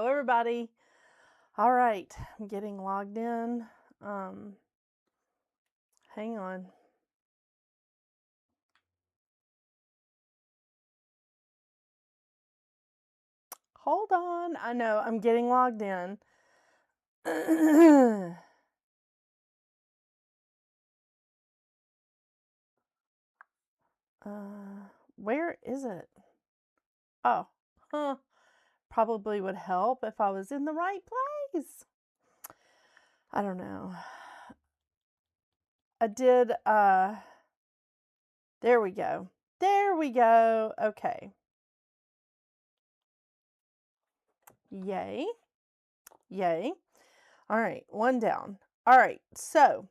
Hello, everybody. All right, I'm getting logged in. Hang on. Hold on. I know, I'm getting logged in. Where is it? Oh, probably would help if I was in the right place. I don't know. I did, there we go. There we go. Okay. Yay. Yay. All right, one down. All right, so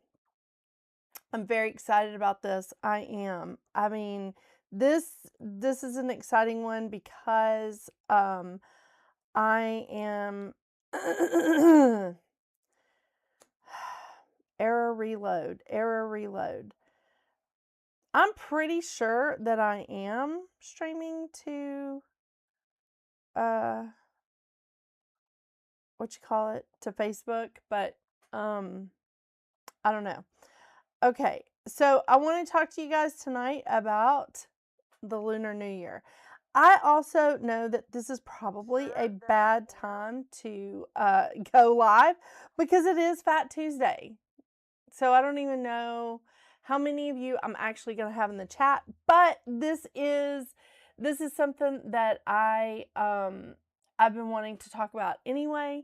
I'm very excited about this. I am. I mean, this is an exciting one because I am error reload. I'm pretty sure that I am streaming to what you call it, to Facebook, but I don't know. Okay, so I want to talk to you guys tonight about the Lunar New Year. I also know that this is probably a bad time to go live because it is Fat Tuesday. So I don't even know how many of you I'm actually going to have in the chat, but this is something that I've been wanting to talk about anyway,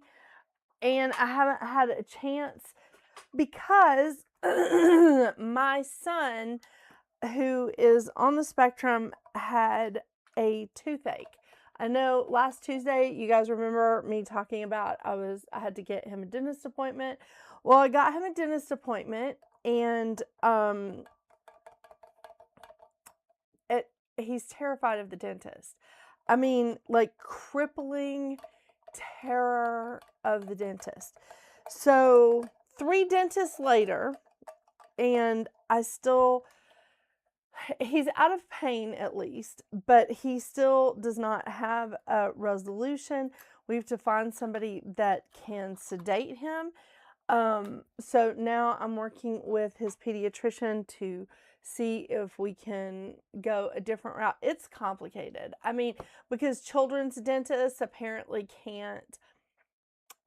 and I haven't had a chance because my son, who is on the spectrum, had a toothache. I know last Tuesday, you guys remember me talking about I had to get him a dentist appointment. Well, I got him a dentist appointment, and he's terrified of the dentist. I mean, like crippling terror of the dentist. So 3 dentists later, and he's out of pain at least, but he still does not have a resolution. We have to find somebody that can sedate him. So now I'm working with his pediatrician to see if we can go a different route. It's complicated. I mean, because children's dentists apparently can't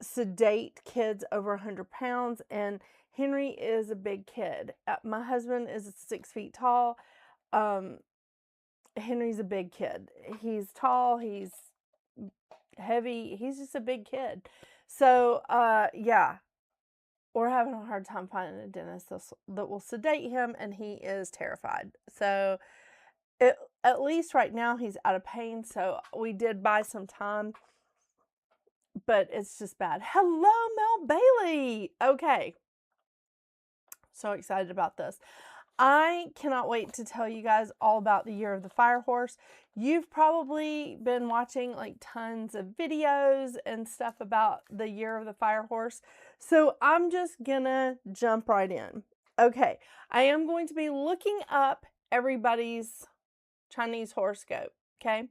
sedate kids over 100 pounds, and Henry is a big kid. My husband is 6 feet tall. Henry's a big kid. He's tall, he's heavy, he's just a big kid. So, yeah, we're having a hard time finding a dentist that will sedate him, and he is terrified. So, at least right now, he's out of pain, so we did buy some time, but it's just bad. Hello, Mel Bailey! Okay. So excited about this. I cannot wait to tell you guys all about the Year of the Fire Horse. You've probably been watching like tons of videos and stuff about the Year of the Fire Horse. So I'm just gonna jump right in. Okay, I am going to be looking up everybody's Chinese horoscope, okay?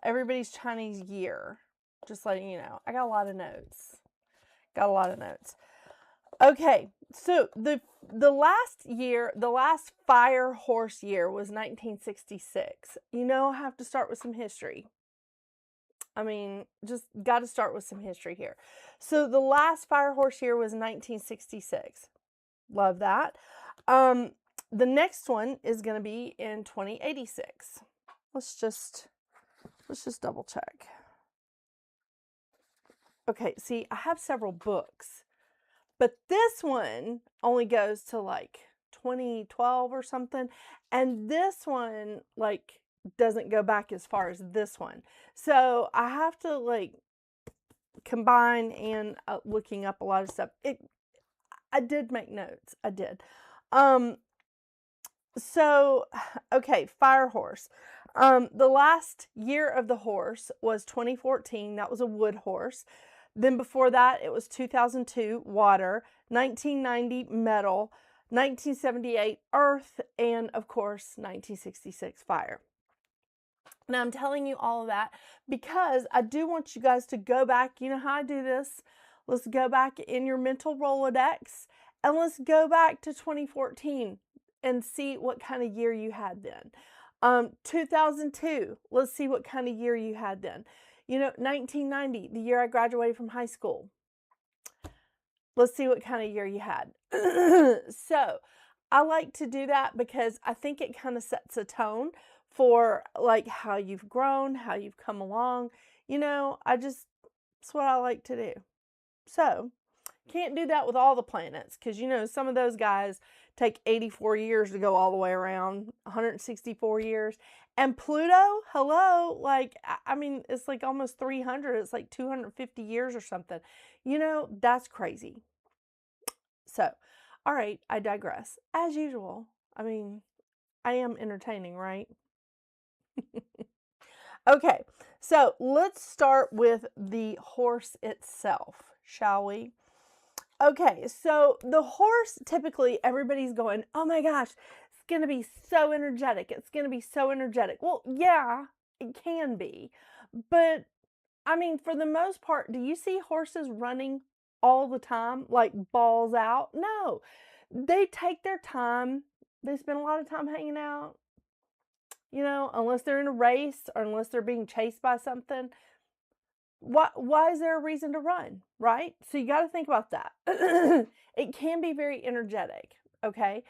Everybody's Chinese year. Just letting you know. I got a lot of notes. Okay, so the last fire horse year was 1966. You know, I have to start with some history. I mean, just got to start with some history here. So the last fire horse year was 1966. Love that. The next one is going to be in 2086. Let's just double check. Okay, see, I have several books. But this one only goes to like 2012 or something. And this one like doesn't go back as far as this one. So I have to like combine and looking up a lot of stuff. I did make notes. I did. So, okay, fire horse. The last year of the horse was 2014. That was a wood horse. Then before that, it was 2002, water, 1990, metal, 1978, earth, and of course, 1966, fire. Now, I'm telling you all of that because I do want you guys to go back. You know how I do this? Let's go back in your mental Rolodex and let's go back to 2014 and see what kind of year you had then. 2002, let's see what kind of year you had then. 1990, the year I graduated from high school. Let's see what kind of year you had. So I like to do that because I think it kind of sets a tone for like how you've grown, how you've come along. It's what I like to do. So can't do that with all the planets because, some of those guys take 84 years to go all the way around, 164 years. And Pluto, hello, it's like almost 300. It's like 250 years or something. That's crazy. So, all right, I digress. As usual, I am entertaining, right? Okay, so let's start with the horse itself, shall we? Okay, so the horse, typically everybody's going, oh my gosh, it's going to be so energetic. It's going to be so energetic. Well, yeah, it can be. But, for the most part, do you see horses running all the time, like balls out? No, they take their time. They spend a lot of time hanging out, unless they're in a race or unless they're being chased by something. Why is there a reason to run, right? So you got to think about that. It can be very energetic, okay?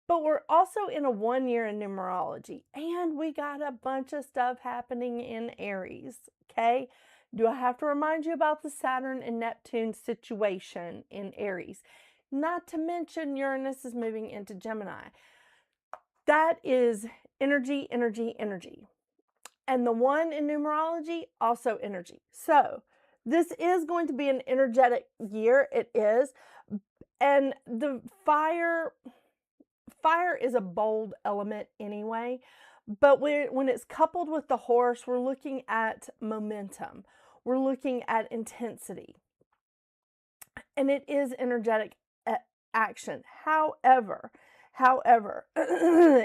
But we're also in a 1 year in numerology, and we got a bunch of stuff happening in Aries, okay? Do I have to remind you about the Saturn and Neptune situation in Aries? Not to mention Uranus is moving into Gemini. That is energy, energy, energy. And the 1 in numerology, also energy. So this is going to be an energetic year. It is. And the fire is a bold element anyway. But when it's coupled with the horse, we're looking at momentum. We're looking at intensity. And it is energetic action. However,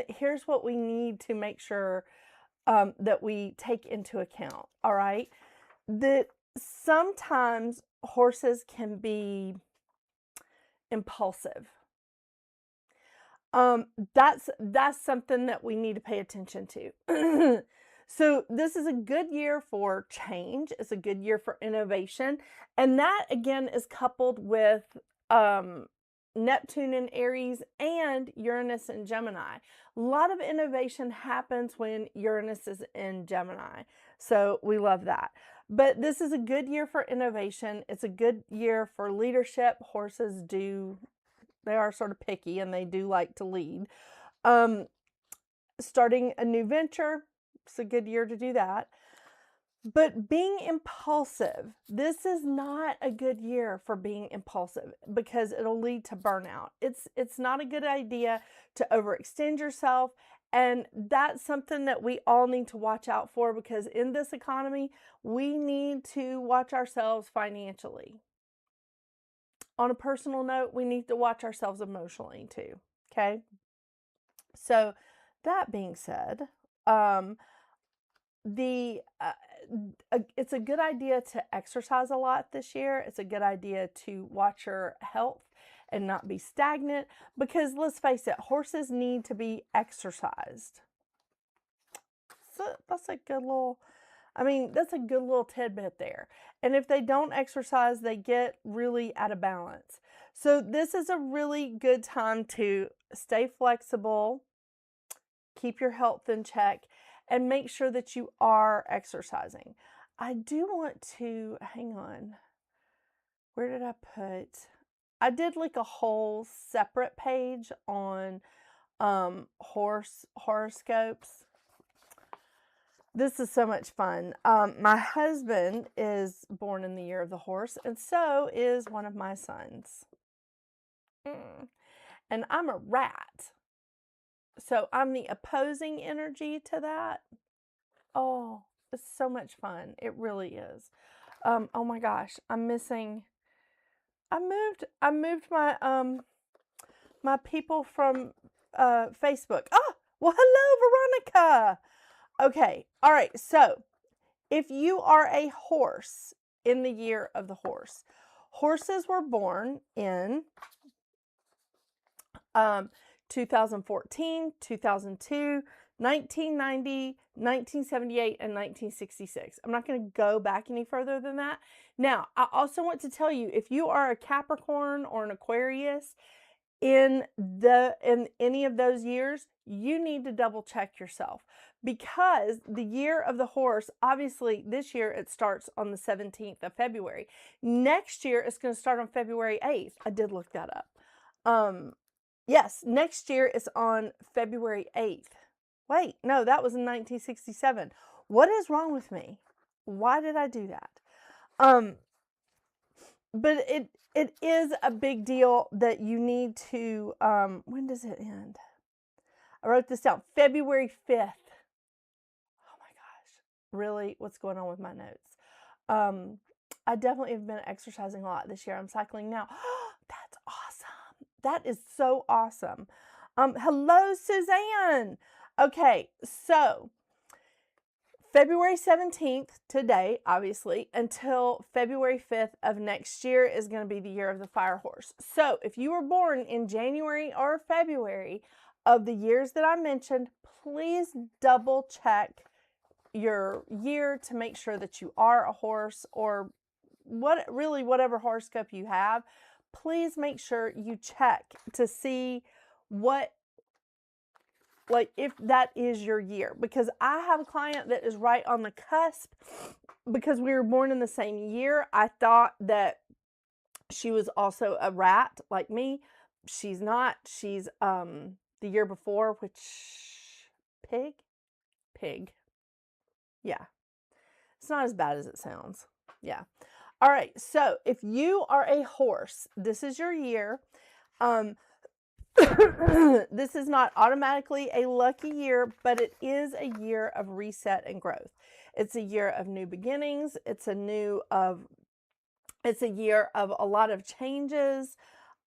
here's what we need to make sure that we take into account, all right? That sometimes horses can be impulsive. That's something that we need to pay attention to. So this is a good year for change. It's a good year for innovation. And that, again, is coupled with Neptune in Aries and Uranus in Gemini. A lot of innovation happens when Uranus is in Gemini. So we love that. But this is a good year for innovation. It's a good year for leadership. Horses they are sort of picky and they do like to lead. Starting a new venture, it's a good year to do that. But being impulsive, this is not a good year for being impulsive because it'll lead to burnout. It's not a good idea to overextend yourself. And that's something that we all need to watch out for because in this economy, we need to watch ourselves financially. On a personal note, we need to watch ourselves emotionally too, okay? So that being said, it's a good idea to exercise a lot this year. It's a good idea to watch your health and not be stagnant because let's face it, horses need to be exercised. So that's a good little tidbit there. And if they don't exercise, they get really out of balance. So this is a really good time to stay flexible, keep your health in check, and make sure that you are exercising. I do want to, hang on, where did I put? I did like a whole separate page on horoscopes. This is so much fun. My husband is born in the year of the horse, and so is one of my sons. And I'm a rat. So I'm the opposing energy to that. Oh, it's so much fun. It really is. Oh my gosh, I moved my my people from Facebook. Oh, well, hello, Veronica. Okay. All right. So if you are a horse in the year of the horse, horses were born in 2014, 2002, 1990, 1978, and 1966. I'm not going to go back any further than that. Now, I also want to tell you, if you are a Capricorn or an Aquarius in any of those years, you need to double check yourself, because the year of the horse, obviously this year it starts on the 17th of February. Next year it's going to start on February 8th. I did look that up. Yes, next year is on February 8th. Wait, no, that was in 1967. What is wrong with me? Why did I do that? But it is a big deal that you need to, when does it end? I wrote this down, February 5th. Oh my gosh, really? What's going on with my notes? I definitely have been exercising a lot this year. I'm cycling now. That's awesome. That is so awesome. Hello, Suzanne. Okay, so February 17th, today, obviously, until February 5th of next year is going to be the year of the fire horse. So if you were born in January or February of the years that I mentioned, please double check your year to make sure that you are a horse, or whatever horoscope you have. Please make sure you check to see if that is your year, because I have a client that is right on the cusp. Because we were born in the same year, I thought that she was also a rat like me. She's not. She's the year before, which pig. Yeah. It's not as bad as it sounds. Yeah. All right. So if you are a horse, this is your year. This is not automatically a lucky year, but it is a year of reset and growth. It's a year of new beginnings. It's a year of a lot of changes.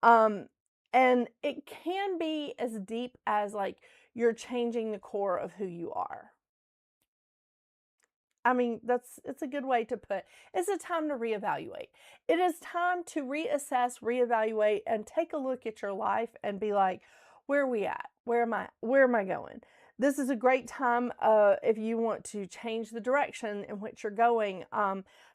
And it can be as deep as like you're changing the core of who you are. I mean, it's a good way to put. It's a time to reevaluate. It is time to reassess, reevaluate, and take a look at your life and be like, where are we at? Where am I going? This is a great time if you want to change the direction in which you're going,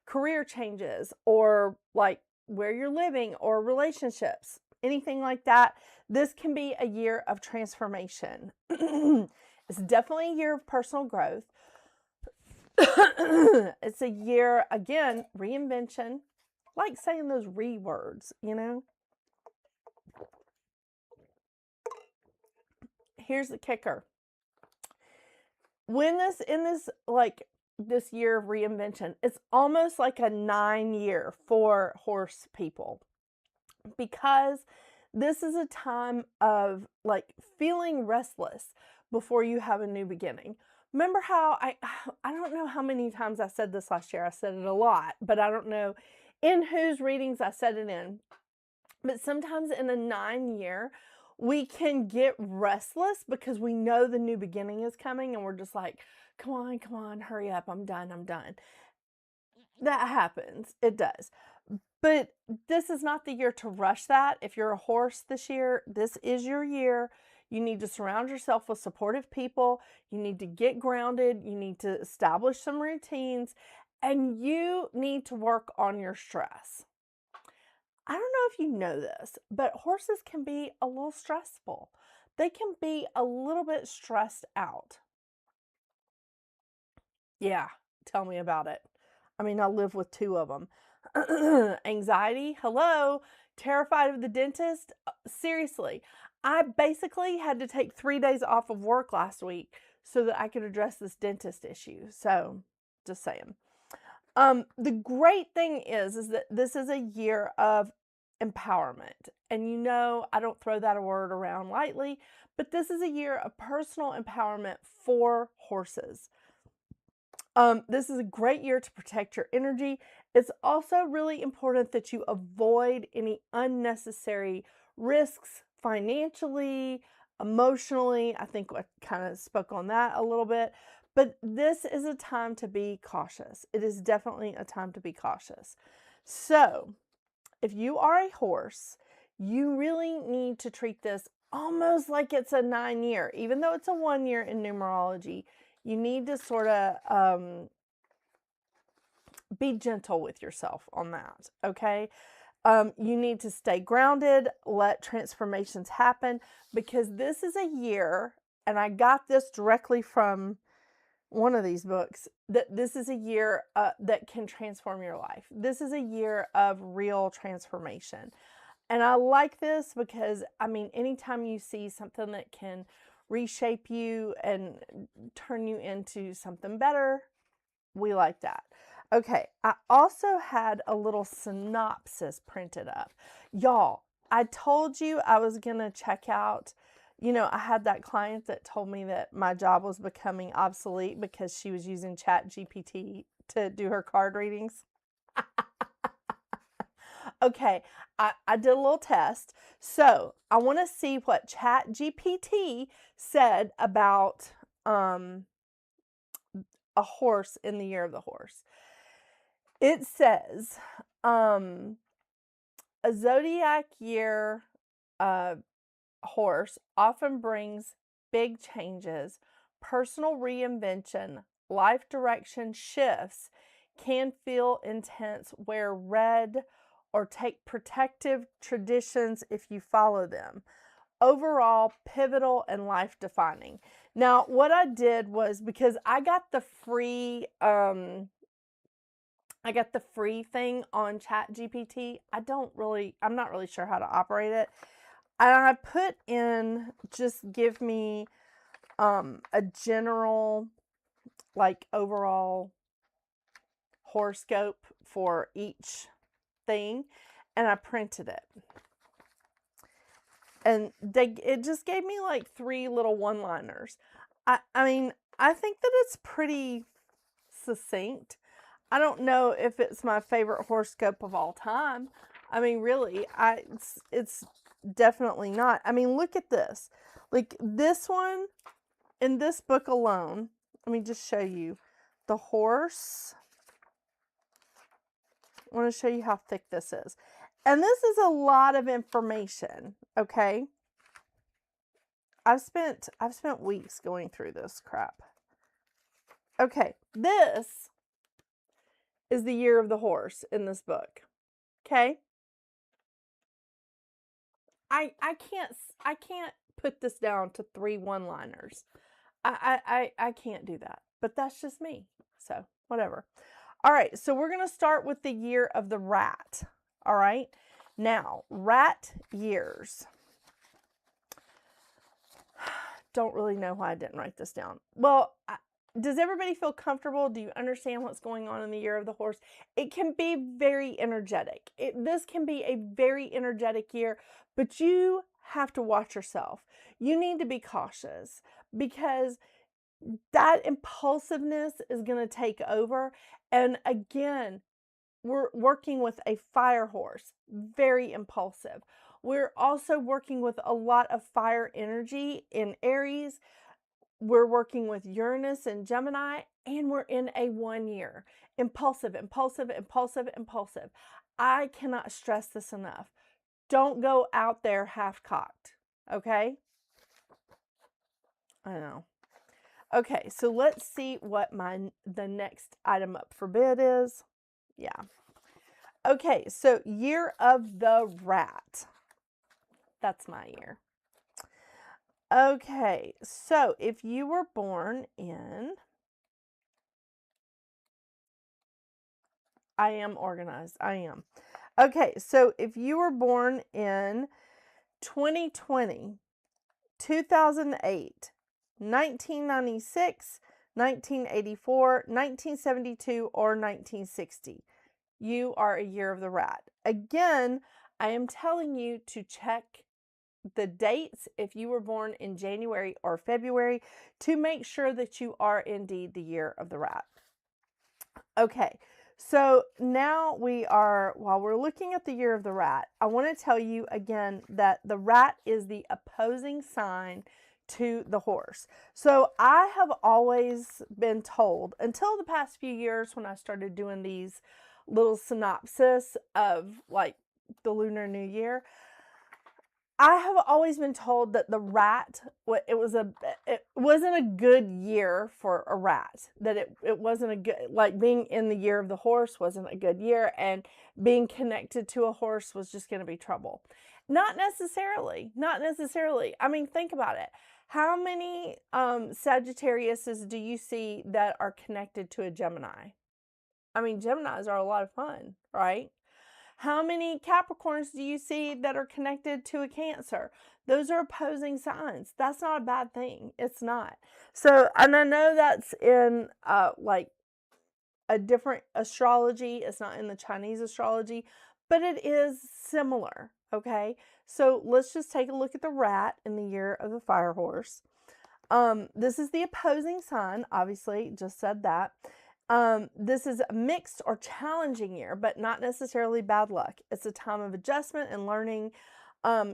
career changes, or like where you're living, or relationships, anything like that. This can be a year of transformation. It's definitely a year of personal growth. It's a year, again, reinvention. Like saying those words, you know? Here's the kicker. In this year of reinvention, it's almost like a 9-year for horse people, because this is a time of like feeling restless before you have a new beginning. Remember how I don't know how many times I said this last year. I said it a lot, but I don't know in whose readings I said it in. But sometimes in a 9-year, we can get restless because we know the new beginning is coming, and we're just like, come on, hurry up, I'm done. That happens. It does. But this is not the year to rush that. If you're a horse this year, this is your year. You need to surround yourself with supportive people. You need to get grounded. You need to establish some routines, and you need to work on your stress. I don't know if you know this, but horses can be a little stressful. They can be a little bit stressed out. Yeah, tell me about it. I mean, I live with 2 of them. Anxiety, hello. Terrified of the dentist. Seriously, I basically had to take 3 days off of work last week so that I could address this dentist issue. So, just saying. The great thing is that this is a year of empowerment. And you know, I don't throw that word around lightly, but this is a year of personal empowerment for horses. This is a great year to protect your energy. It's also really important that you avoid any unnecessary risks financially, emotionally. I think I kind of spoke on that a little bit. But this is a time to be cautious. It is definitely a time to be cautious. So, if you are a horse, you really need to treat this almost like it's a 9-year. Even though it's a 1 year in numerology, you need to sort of be gentle with yourself on that, okay? You need to stay grounded, let transformations happen, because this is a year, and I got this directly from one of these books, that this is a year that can transform your life. This is a year of real transformation. And I like this because, I mean, anytime you see something that can reshape you and turn you into something better, we like that. Okay, I also had a little synopsis printed up. Y'all, I told you I was going to check out, you know, I had that client that told me that my job was becoming obsolete because she was using ChatGPT to do her card readings. Okay, I did a little test. So I want to see what ChatGPT said about a horse in the year of the horse. It says, a zodiac year horse often brings big changes, personal reinvention, life direction shifts, can feel intense, wear red, or take protective traditions if you follow them. Overall, pivotal and life defining. Now, what I did was, because I got the free thing on ChatGPT. I'm not really sure how to operate it. And I put in, just give me a general, like, overall horoscope for each thing, and I printed it. And it just gave me like 3 little one-liners. I mean, I think that it's pretty succinct. I don't know if it's my favorite horoscope of all time. I mean, really, it's definitely not. I mean, look at this. Like this one, in this book alone, let me just show you the horse. I want to show you how thick this is. And this is a lot of information, okay? I've spent weeks going through this crap. Okay, this is the year of the horse in this book. Okay? I can't put this down to 3 one-liners. I can't do that. But that's just me. So, whatever. All right, so we're going to start with the year of the rat. All right? Now, rat years. Don't really know why I didn't write this down. Well, does everybody feel comfortable? Do you understand what's going on in the year of the horse? It can be very energetic. This can be a very energetic year, but you have to watch yourself. You need to be cautious because that impulsiveness is going to take over. And again, we're working with a fire horse, very impulsive. We're also working with a lot of fire energy in Aries. We're working with Uranus and Gemini, and we're in a 1 year. Impulsive, impulsive, impulsive, impulsive. I cannot stress this enough. Don't go out there half-cocked, okay? I know. Okay, so let's see what the next item up for bid is. Yeah. Okay, so year of the rat. That's my year. Okay, so if you were born in... I am organized. I am. Okay, so if you were born in 2020, 2008, 1996, 1984, 1972, or 1960, you are a year of the rat. Again, I am telling you to check the dates if you were born in January or February to make sure that you are indeed the year of the rat. Okay, So now while we're looking at the year of the rat, I want to tell you again that the rat is the opposing sign to the horse. So I have always been told, until the past few years when I started doing these little synopsis of like the Lunar New Year, I have always been told that the rat, it wasn't a good year for a rat. That it wasn't a good, like being in the year of the horse wasn't a good year, and being connected to a horse was just going to be trouble. Not necessarily. Not necessarily. I mean, think about it. How many Sagittariuses do you see that are connected to a Gemini? I mean, Geminis are a lot of fun, right? How many Capricorns do you see that are connected to a Cancer? Those are opposing signs. That's not a bad thing. It's not. So, and I know that's in like a different astrology. It's not in the Chinese astrology, but it is similar. Okay. So let's just take a look at the rat in the year of the fire horse. This is the opposing sign, obviously, just said that. This is a mixed or challenging year, but not necessarily bad luck. It's a time of adjustment and learning,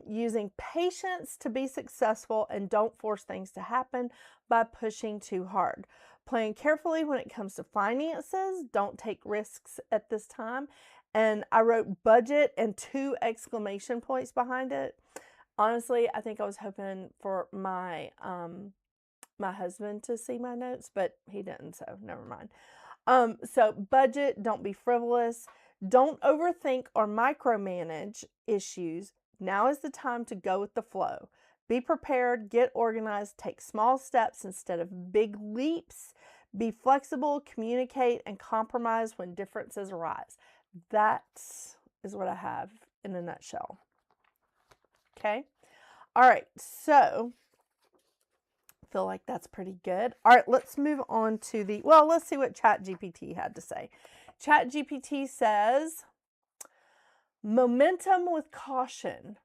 using patience to be successful, and don't force things to happen by pushing too hard. Plan carefully when it comes to finances. Don't take risks at this time. And I wrote budget and 2 exclamation points behind it. Honestly, I think I was hoping for my my husband to see my notes, but he didn't, so never mind. So budget, don't be frivolous, don't overthink or micromanage issues. Now is the time to go with the flow. Be prepared, get organized, take small steps instead of big leaps. Be flexible, communicate, and compromise when differences arise. That is what I have in a nutshell. Okay. All right. So I feel like that's pretty good. All right, let's move on to let's see what ChatGPT had to say. ChatGPT says, momentum with caution.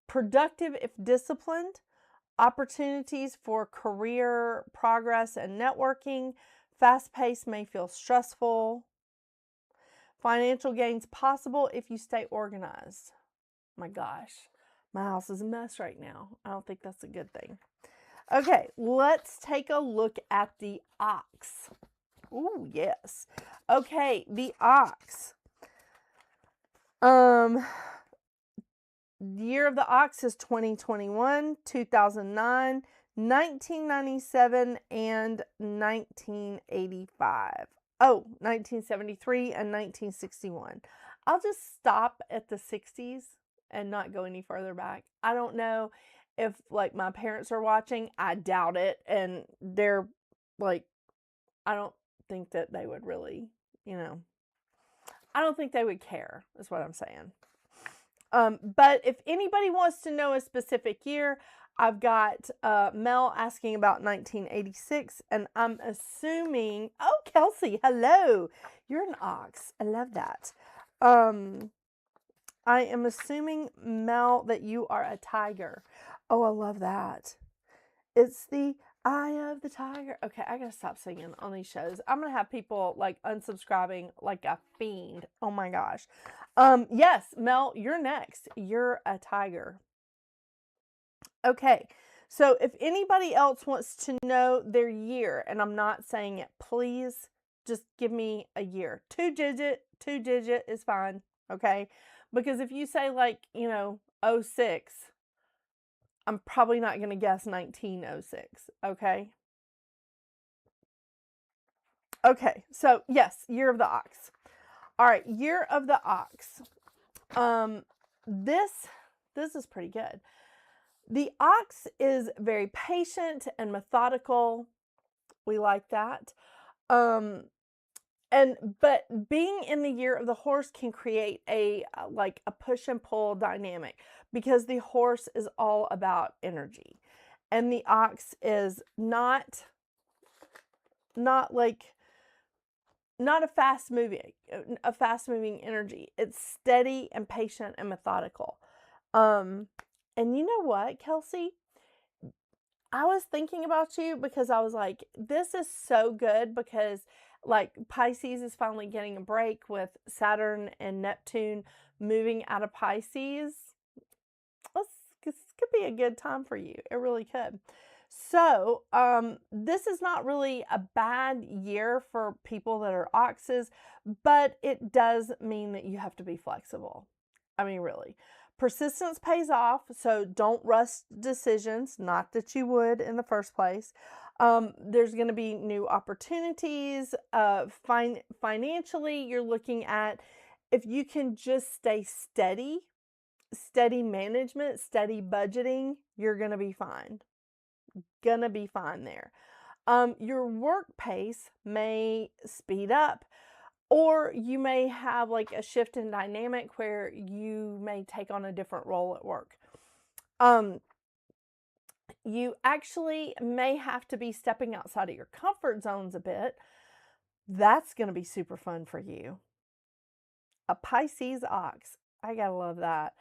Productive if disciplined. Opportunities for career progress and networking. Fast pace may feel stressful. Financial gains possible if you stay organized. My gosh. My house is a mess right now. I don't think that's a good thing. Okay, let's take a look at the ox. Ooh, yes. Okay, the ox. The year of the ox is 2021, 2009, 1997, and 1985. Oh, 1973 and 1961. I'll just stop at the 60s and not go any further back. I don't know if like my parents are watching. I doubt it. And they're like, I don't think that they would really, I don't think they would care, is what I'm saying. But if anybody wants to know a specific year, I've got Mel asking about 1986, and I'm assuming, oh, Kelsey, hello. You're an ox. I love that. I am assuming, Mel, that you are a tiger. Oh, I love that. It's the eye of the tiger. Okay, I gotta stop singing on these shows. I'm gonna have people like unsubscribing like a fiend. Oh my gosh. Yes, Mel, you're next. You're a tiger. Okay, so if anybody else wants to know their year, and I'm not saying it, please just give me a year. Two digit is fine, okay? Because if you say like, 06, I'm probably not going to guess 1906, okay? Okay, so yes, year of the ox. All right, year of the ox. This is pretty good. The ox is very patient and methodical. We like that. But being in the year of the horse can create a push and pull dynamic, because the horse is all about energy, and the ox is not a fast moving energy. It's steady and patient and methodical. And you know what, Kelsey? I was thinking about you because I was like, this is so good because like Pisces is finally getting a break with Saturn and Neptune moving out of Pisces. This could be a good time for you. It really could. So, this is not really a bad year for people that are oxes, but it does mean that you have to be flexible. I mean, really. Persistence pays off, so don't rush decisions, not that you would in the first place. There's going to be new opportunities. Financially, you're looking at if you can just stay steady management, steady budgeting, you're going to be fine. Gonna be fine there. Your work pace may speed up, or you may have like a shift in dynamic where you may take on a different role at work. You actually may have to be stepping outside of your comfort zones a bit. That's going to be super fun for you. A Pisces ox. I gotta love that.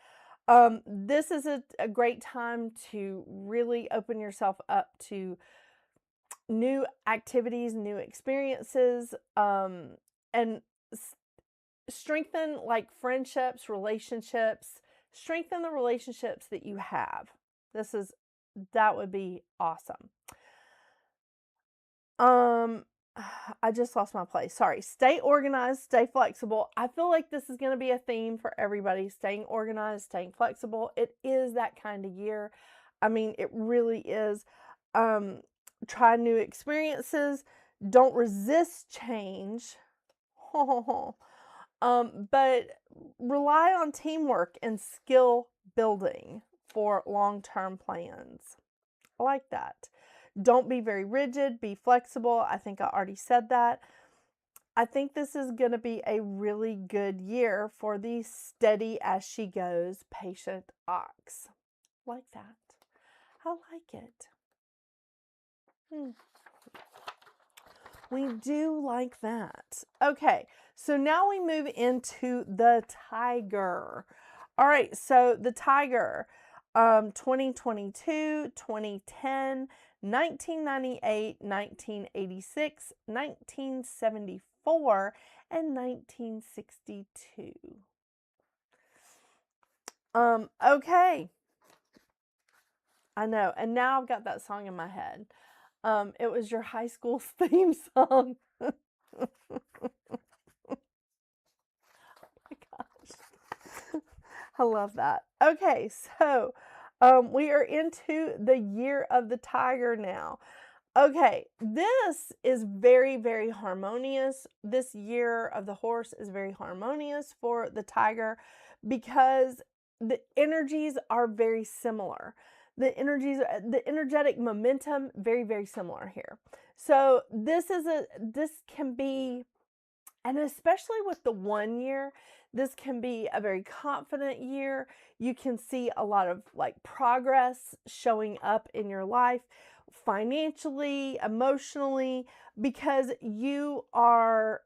This is a great time to really open yourself up to new activities, new experiences, and strengthen like friendships, relationships, strengthen the relationships that you have. That would be awesome. I just lost my place. Sorry. Stay organized, stay flexible. I feel like this is going to be a theme for everybody, staying organized, staying flexible. It is that kind of year. I mean, it really is. Try new experiences. Don't resist change. But rely on teamwork and skill building for long-term plans. I like that. Don't be very rigid, be flexible. I think I already said that. I think this is going to be a really good year for the steady as she goes patient ox. Like that. I like it. We do like that. Okay, so now we move into the tiger. All right, so the tiger, 2022, 2010, 1998, 1986, 1974, and 1962. Okay. I know, and now I've got that song in my head. It was your high school theme song. Oh my gosh. I love that. Okay, so we are into the year of the tiger now. Okay, this is very, very harmonious. This year of the horse is very harmonious for the tiger because the energies are very similar. The energetic momentum, very, very similar here. So this can be, and especially with the 1 year, this can be a very confident year. You can see a lot of like progress showing up in your life financially, emotionally, because you're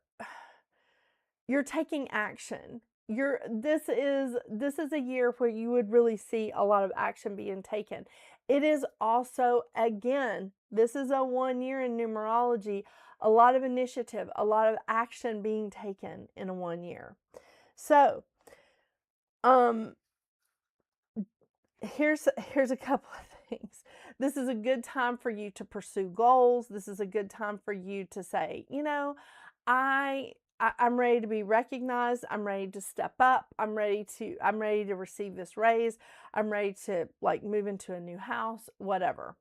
taking action. This is a year where you would really see a lot of action being taken. It is also, again, this is a 1 year in numerology, a lot of initiative, a lot of action being taken in a 1 year. So, here's a couple of things. This is a good time for you to pursue goals. This is a good time for you to say, you know, I'm ready to be recognized. I'm ready to step up. I'm ready to receive this raise. I'm ready to like move into a new house, whatever.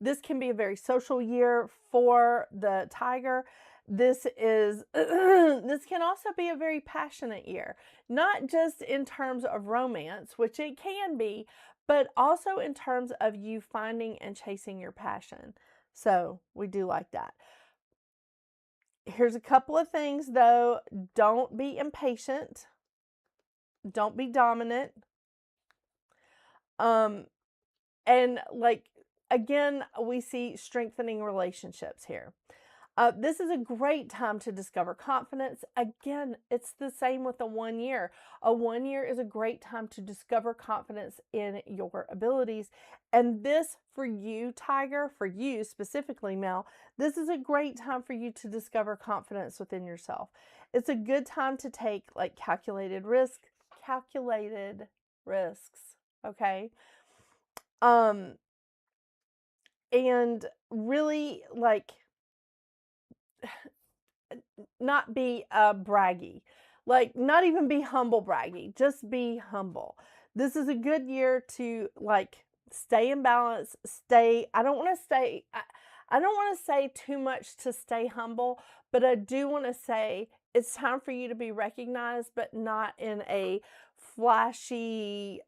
This can be a very social year for the tiger. This can also be a very passionate year, not just in terms of romance, which it can be, but also in terms of you finding and chasing your passion. So we do like that. Here's a couple of things though. Don't be impatient. Don't be dominant. And like, again, we see strengthening relationships here. This is a great time to discover confidence. Again, it's the same with a 1 year. A 1 year is a great time to discover confidence in your abilities. And this, for you, Tiger, for you specifically, Mel, this is a great time for you to discover confidence within yourself. It's a good time to take like calculated risks, okay? And really like not be braggy, like not even be humble braggy, just be humble. This is a good year to like stay in balance, I don't want to say too much to stay humble, but I do want to say it's time for you to be recognized, but not in a flashy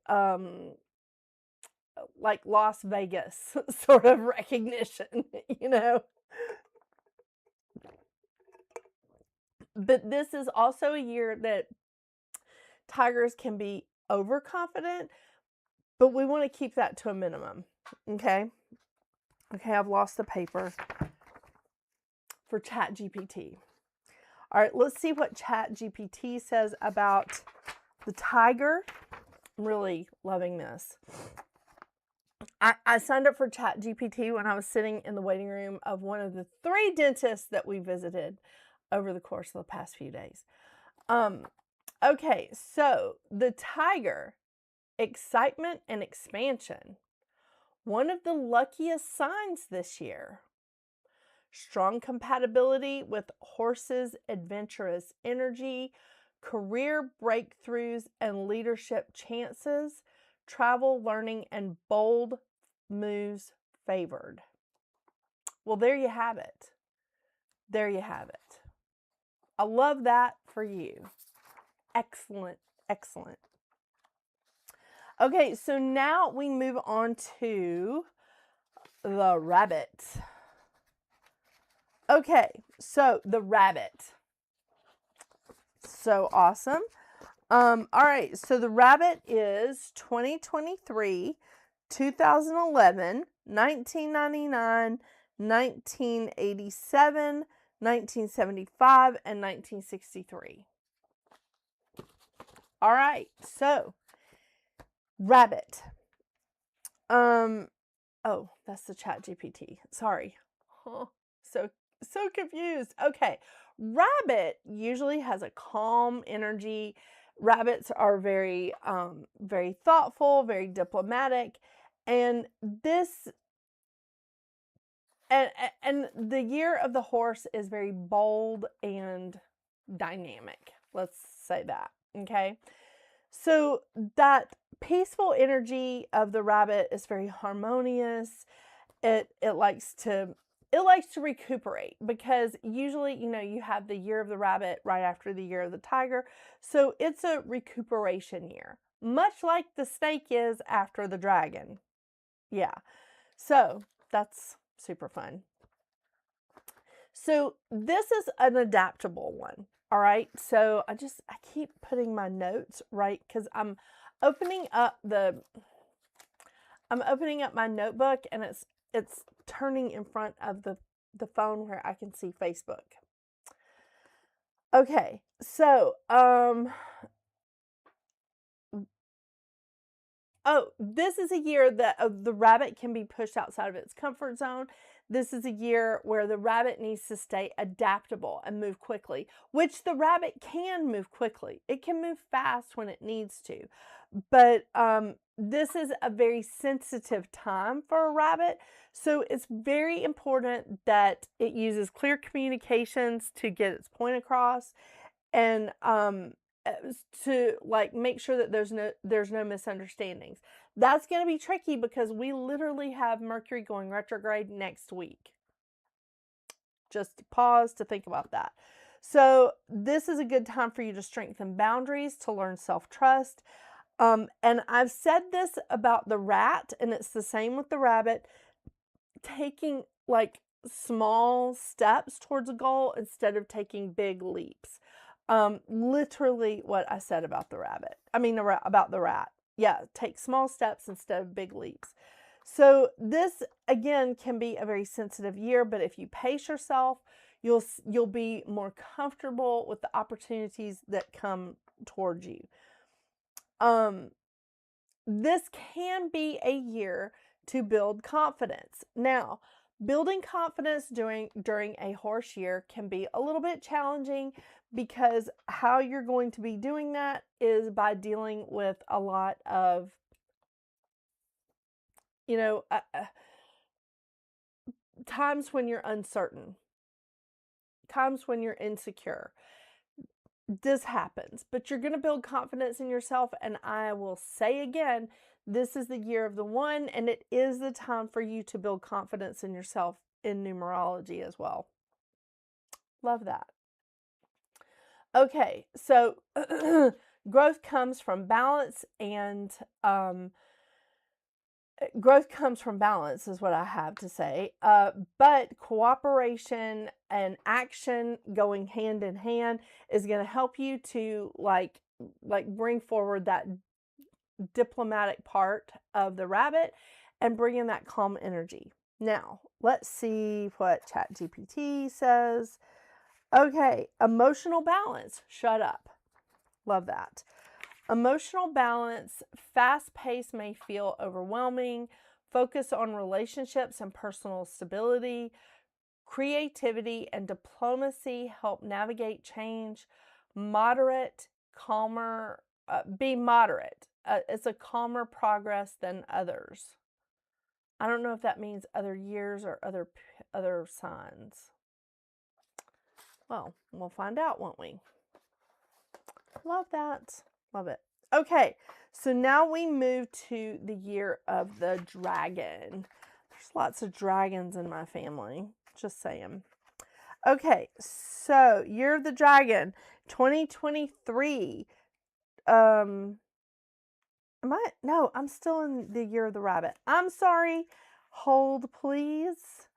like Las Vegas sort of recognition, you know. But this is also a year that tigers can be overconfident, but we want to keep that to a minimum. Okay. Okay, I've lost the paper for ChatGPT. All right, let's see what ChatGPT says about the tiger. I'm really loving this. I signed up for ChatGPT when I was sitting in the waiting room of one of the 3 dentists that we visited over the course of the past few days. Okay, so the tiger, excitement and expansion. One of the luckiest signs this year. Strong compatibility with horses, adventurous energy, career breakthroughs and leadership chances, travel, learning, and bold moves favored. Well, there you have it. There you have it. I love that for you. Excellent, excellent. Okay, so now we move on to the rabbit. Okay, so the rabbit. So awesome. All right, so the rabbit is 2023, 2011, 1999, 1987, 1975, and 1963. All right, so rabbit. Oh, that's the ChatGPT. Sorry. Oh, so confused. Okay. Rabbit usually has a calm energy. Rabbits are very very thoughtful, very diplomatic, and this and the year of the horse is very bold and dynamic. Let's say that. Okay? So that peaceful energy of the rabbit is very harmonious. It likes to recuperate, because usually, you know, you have the year of the rabbit right after the year of the tiger. So it's a recuperation year, much like the snake is after the dragon. Yeah. So that's super fun. So this is an adaptable one. All right. So I keep putting my notes right, because I'm opening up my notebook, and it's turning in front of the phone where I can see Facebook. Okay, so this is a year that the rabbit can be pushed outside of its comfort zone. This is a year where the rabbit needs to stay adaptable and move quickly, which the rabbit can move quickly. It can move fast when it needs to. But this is a very sensitive time for a rabbit. So it's very important that it uses clear communications to get its point across, and to like make sure that there's no misunderstandings. That's going to be tricky because we literally have Mercury going retrograde next week. Just pause to think about that. So this is a good time for you to strengthen boundaries, to learn self-trust. And I've said this about the rat, and it's the same with the rabbit, taking like small steps towards a goal instead of taking big leaps. Literally what I said about the rabbit. I mean, about the rat. Yeah, take small steps instead of big leaps. So this, again, can be a very sensitive year, but if you pace yourself, You'll be more comfortable with the opportunities that come towards you. This can be a year to build confidence. Now, building confidence during a horse year can be a little bit challenging, because how you're going to be doing that is by dealing with a lot of, times when you're uncertain, times when you're insecure. This happens, but you're going to build confidence in yourself. And I will say again, this is the year of the one, and it is the time for you to build confidence in yourself in numerology as well. Love that. Okay, so growth comes from balance, and growth comes from balance is what I have to say. But cooperation and action going hand in hand is going to help you to like bring forward that diplomatic part of the rabbit and bring in that calm energy. Now, let's see what ChatGPT says. Okay, emotional balance. Shut up. Love that. Emotional balance, fast pace may feel overwhelming. Focus on relationships and personal stability. Creativity and diplomacy help navigate change. Moderate, calmer, be moderate. It's a calmer progress than others. I don't know if that means other years or other signs. Well, we'll find out, won't we? Love that. Love it. Okay, so now we move to the year of the dragon. There's lots of dragons in my family, just saying. Okay, so year of the dragon, 2023. No, I'm still in the year of the rabbit. I'm sorry. Hold, please.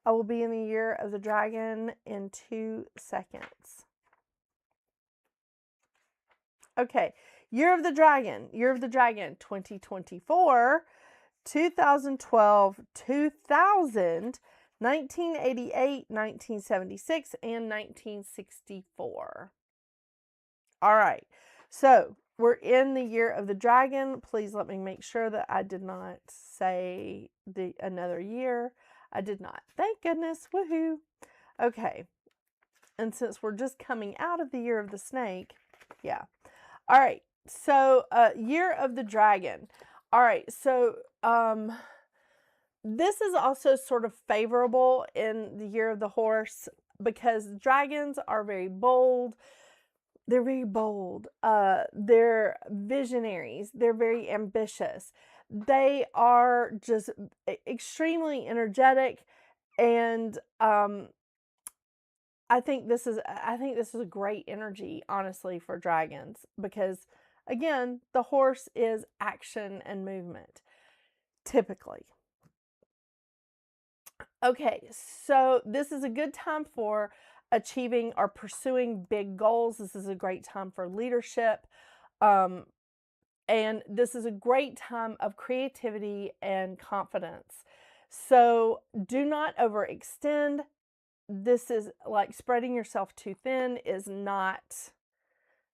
I will be in the year of the dragon in 2 seconds. Okay, year of the dragon, 2024, 2012, 2000, 1988, 1976, and 1964. All right, so we're in the year of the dragon. Please let me make sure that I did not say another year. I did not. Thank goodness. Woohoo. Okay, and since we're just coming out of the year of the snake, yeah. All right, so year of the dragon. All right, so this is also sort of favorable in the year of the horse, because dragons are very bold. They're very bold. They're visionaries. They're very ambitious. They are just extremely energetic, and I think this is a great energy, honestly, for dragons, because again, the horse is action and movement, typically. Okay, so this is a good time for achieving or pursuing big goals. This is a great time for leadership. And this is a great time of creativity and confidence. So do not overextend. This is like spreading yourself too thin is not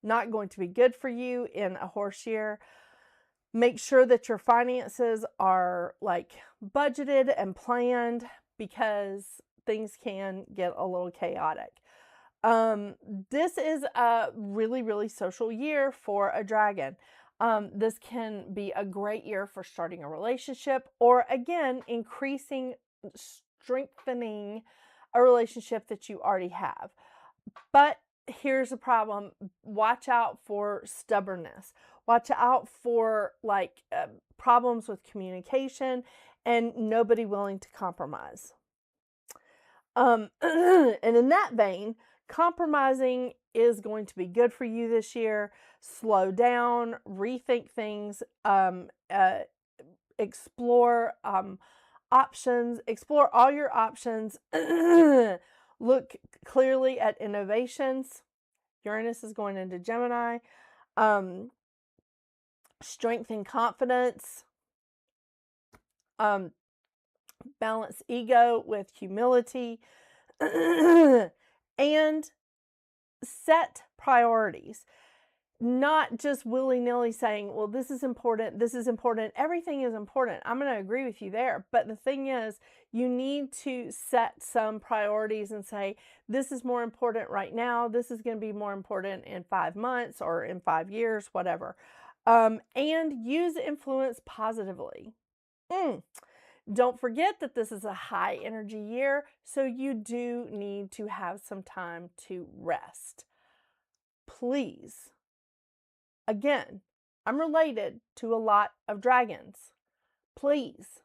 going to be good for you in a horse year. Make sure that your finances are like budgeted and planned, because things can get a little chaotic. This is a really, really social year for a dragon. This can be a great year for starting a relationship, or again, strengthening a relationship that you already have. But here's the problem. Watch out for stubbornness. Watch out for problems with communication and nobody willing to compromise. And in that vein, compromising is going to be good for you this year. Slow down, rethink things, explore options, explore all your options. Look clearly at innovations. Uranus is going into Gemini. Strength and confidence. Balance ego with humility. And set priorities. Not just willy-nilly saying, well, this is important, everything is important. I'm going to agree with you there. But the thing is, you need to set some priorities and say, this is more important right now. This is going to be more important in 5 months or in 5 years, whatever. And use influence positively. Don't forget that this is a high energy year, so you do need to have some time to rest. Please. Again, I'm related to a lot of dragons. Please.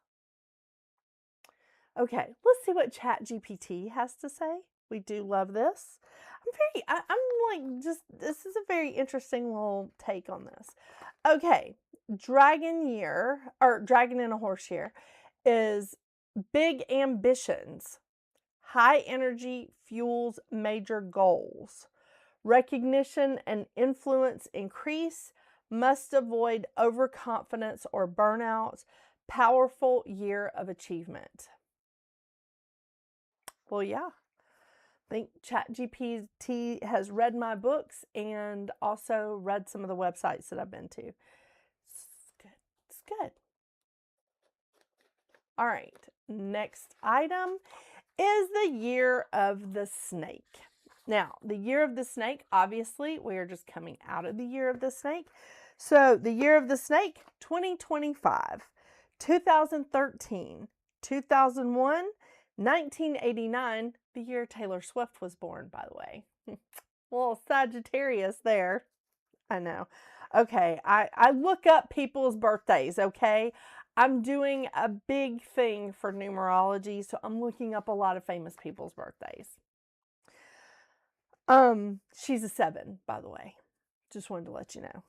Okay, let's see what ChatGPT has to say. We do love this. This is a very interesting little take on this. Okay, dragon year, or dragon in a horse year, is big ambitions. High energy fuels major goals. Recognition and influence increase. Must avoid overconfidence or burnout. Powerful year of achievement. Well, yeah. I think ChatGPT has read my books and also read some of the websites that I've been to. It's good. It's good. All right. Next item is the year of the snake. Now, the year of the snake, obviously, we are just coming out of the year of the snake. So, the year of the snake, 2025, 2013, 2001, 1989, the year Taylor Swift was born, by the way. Well, Sagittarius there. I know. Okay, I look up people's birthdays, okay? I'm doing a big thing for numerology, so I'm looking up a lot of famous people's birthdays. She's a 7, by the way. Just wanted to let you know.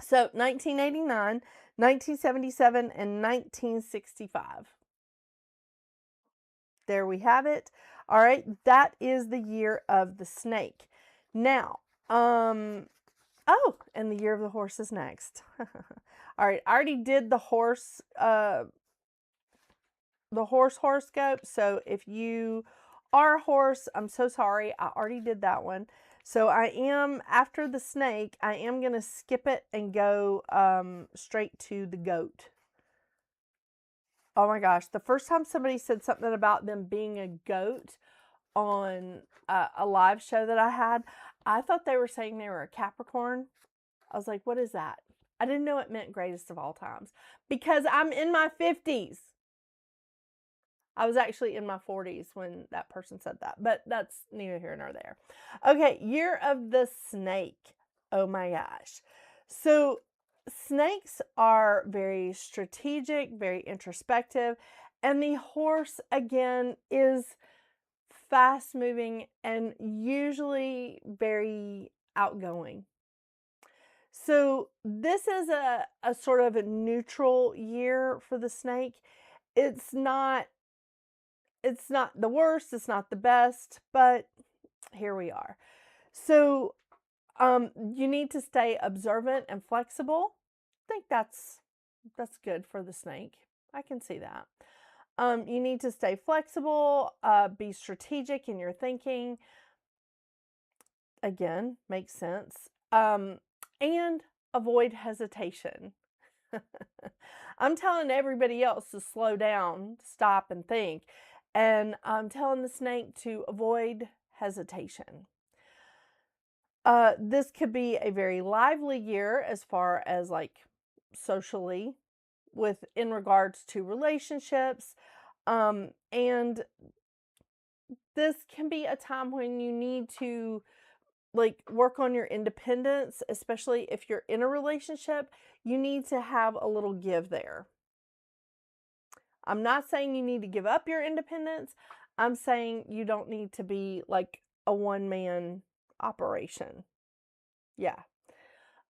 So 1989, 1977, and 1965. There we have it. All right, that is the year of the snake. Now, and the year of the horse is next. All right, I already did the horse horoscope. So if you are a horse, I'm so sorry. I already did that one. So I am, after the snake, I am going to skip it and go straight to the goat. Oh my gosh. The first time somebody said something about them being a goat on a live show that I had, I thought they were saying they were a Capricorn. I was like, what is that? I didn't know it meant greatest of all times because I'm in my 50s. I was actually in my 40s when that person said that, but that's neither here nor there. Okay, year of the snake. Oh my gosh. So snakes are very strategic, very introspective, and the horse, again, is fast moving and usually very outgoing. So this is a sort of a neutral year for the snake. It's not the worst, it's not the best, but here we are. So you need to stay observant and flexible. I think that's good for the snake. I can see that. You need to stay flexible, be strategic in your thinking. Again, makes sense. And avoid hesitation. I'm telling everybody else to slow down, stop, and think. And I'm telling the snake to avoid hesitation. This could be a very lively year as far as like socially in regards to relationships. And this can be a time when you need to like work on your independence, especially if you're in a relationship. You need to have a little give there. I'm not saying you need to give up your independence. I'm saying you don't need to be like a one-man operation. Yeah.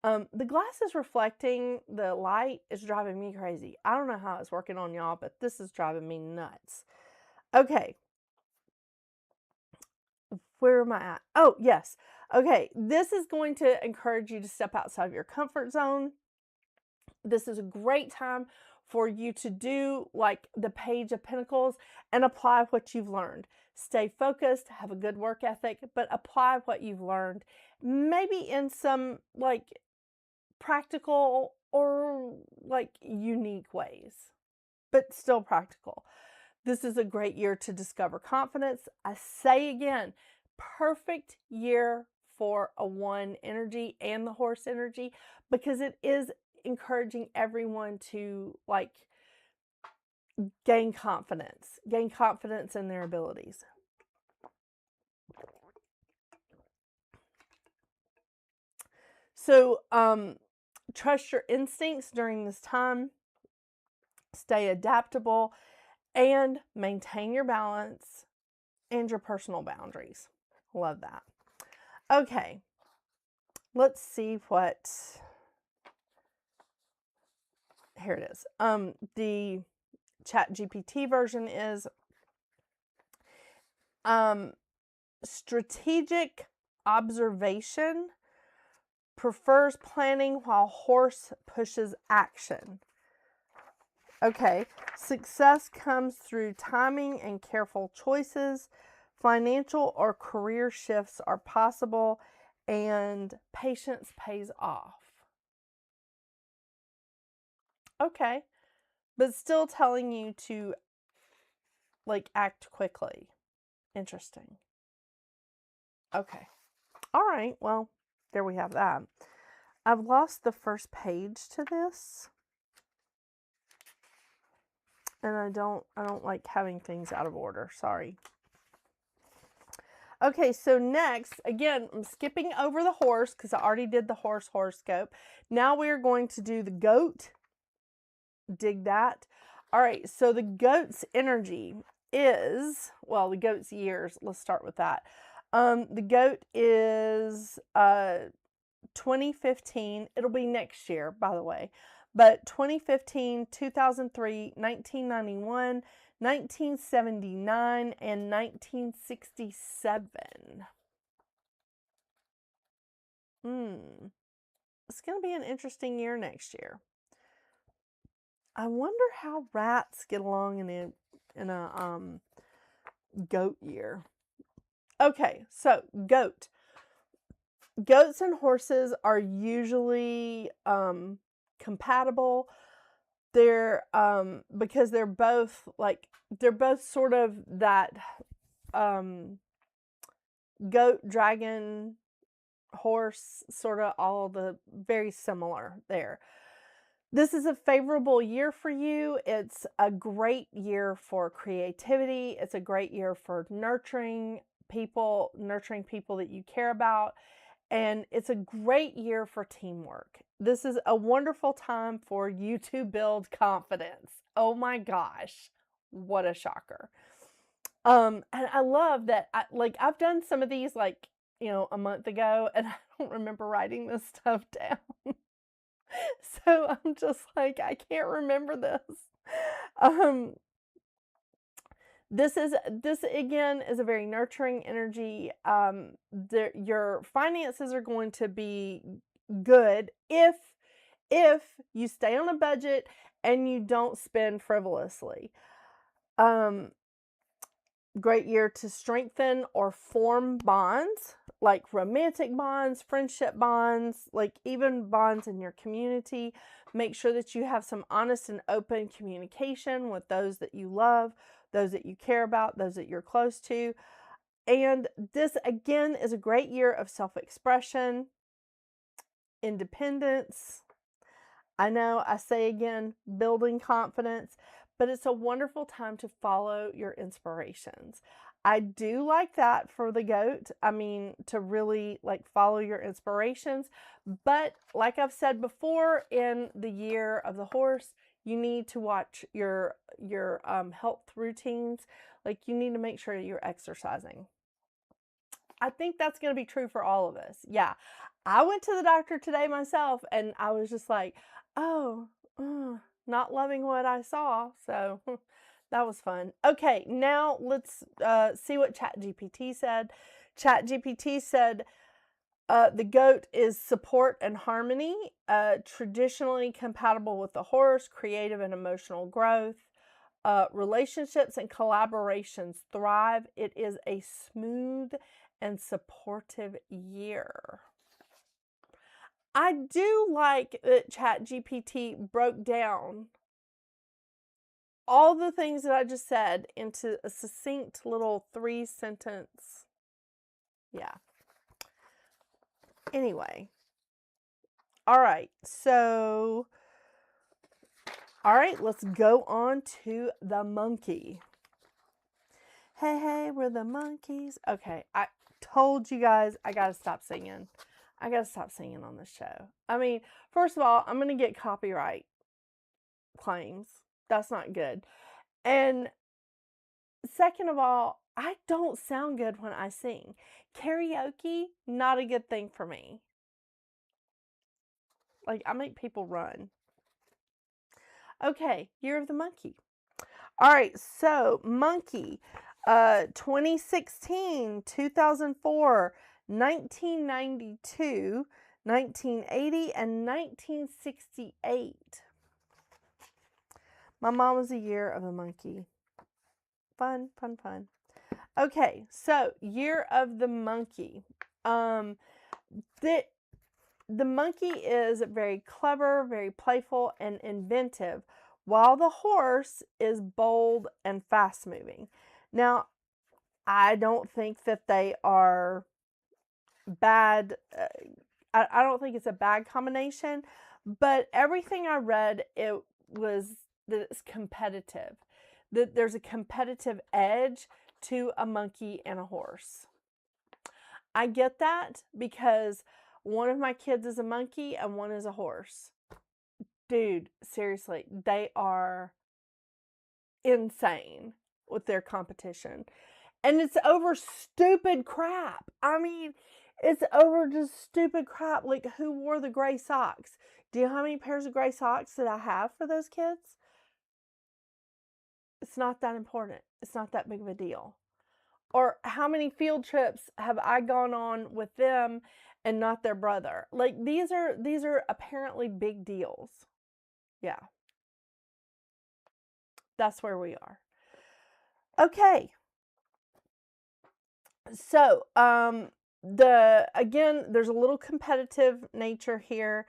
The glass is reflecting the light is driving me crazy. I don't know how it's working on y'all, but this is driving me nuts. Okay. Where am I at? Oh, yes. Okay. This is going to encourage you to step outside of your comfort zone. This is a great time for you to do like the Page of Pentacles and apply what you've learned. Stay focused, have a good work ethic, but apply what you've learned. Maybe in some like practical or like unique ways, but still practical. This is a great year to discover confidence. I say again, perfect year for a 1 energy and the horse energy, because it is encouraging everyone to like gain confidence in their abilities. So, trust your instincts during this time, stay adaptable, and maintain your balance and your personal boundaries. Love that. Okay, let's see what, here it is. The ChatGPT version is strategic observation prefers planning while horse pushes action. Okay, success comes through timing and careful choices. Financial or career shifts are possible, and patience pays off. Okay, but still telling you to like act quickly. Interesting. Okay. All right. Well, there we have that. I've lost the first page to this. And I don't like having things out of order. Sorry. Okay, so next, again, I'm skipping over the horse because I already did the horse horoscope. Now we are going to do the goat. Dig that. All right, so the goat's energy is, well, the goat's years. Let's start with that. The goat is 2015. It'll be next year, by the way. But 2015, 2003, 1991, 1979, and 1967. It's going to be an interesting year next year. I wonder how rats get along in a goat year. Okay, so goat. Goats and horses are usually compatible. They're because they're both sort of that goat, dragon, horse, sort of all the very similar there. This is a favorable year for you. It's a great year for creativity. It's a great year for nurturing people that you care about. And it's a great year for teamwork. This is a wonderful time for you to build confidence. Oh my gosh, what a shocker. And I love that I've done some of these a month ago, and I don't remember writing this stuff down. So I'm just like, I can't remember this. This again is a very nurturing energy. Your finances are going to be good if you stay on a budget and you don't spend frivolously. Great year to strengthen or form bonds, like romantic bonds, friendship bonds, like even bonds in your community. Make sure that you have some honest and open communication with those that you love, those that you care about, those that you're close to. And this, again, is a great year of self-expression, independence. I know I say again, building confidence, but it's a wonderful time to follow your inspirations. I do like that for the goat. I mean, to really follow your inspirations. But like I've said before, in the year of the horse, you need to watch your health routines. You need to make sure you're exercising. I think that's going to be true for all of us. Yeah. I went to the doctor today myself, and I was just like, oh, not loving what I saw. So that was fun. Okay, now let's see what ChatGPT said. ChatGPT said, The goat is support and harmony, traditionally compatible with the horse, creative and emotional growth. Relationships and collaborations thrive. It is a smooth and supportive year. I do like that ChatGPT broke down all the things that I just said into a succinct little 3-sentence. Yeah. Anyway. All right. So, all right, let's go on to the monkey. Hey, hey, we're the monkeys. Okay, I told you guys I gotta stop singing. I gotta stop singing on this show. I mean, first of all, I'm gonna get copyright claims. That's not good. And second of all, I don't sound good when I sing. Karaoke, not a good thing for me. Like, I make people run. Okay, Year of the Monkey. All right, so monkey, 2016, 2004, 1992, 1980, and 1968. My mom was a year of a monkey. Fun, fun, fun. Okay, so Year of the Monkey. The monkey is very clever, very playful, and inventive, while the horse is bold and fast-moving. Now, I don't think that they are bad. I don't think it's a bad combination, but everything I read, it was that it's competitive, that there's a competitive edge to a monkey and a horse. I get that because one of my kids is a monkey and one is a horse. Dude, seriously, they are insane with their competition. And it's over stupid crap. I mean, it's over just stupid crap. Like, who wore the gray socks? Do you know how many pairs of gray socks that I have for those kids? It's not that important. It's not that big of a deal. Or how many field trips have I gone on with them and not their brother? Like, these are apparently big deals. Yeah. That's where we are. Okay. So, again, there's a little competitive nature here.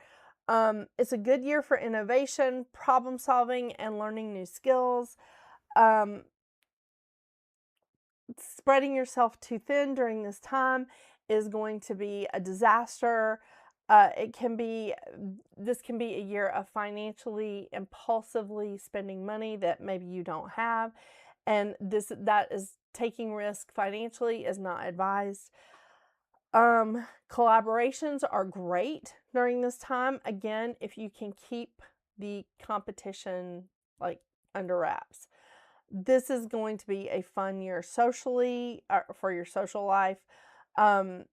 It's a good year for innovation, problem solving, and learning new skills. Spreading yourself too thin during this time is going to be a disaster. This can be a year of financially impulsively spending money that maybe you don't have, and that is taking risk financially is not advised. Collaborations are great during this time. Again, if you can keep the competition like under wraps. This is going to be a fun year socially, for your social life.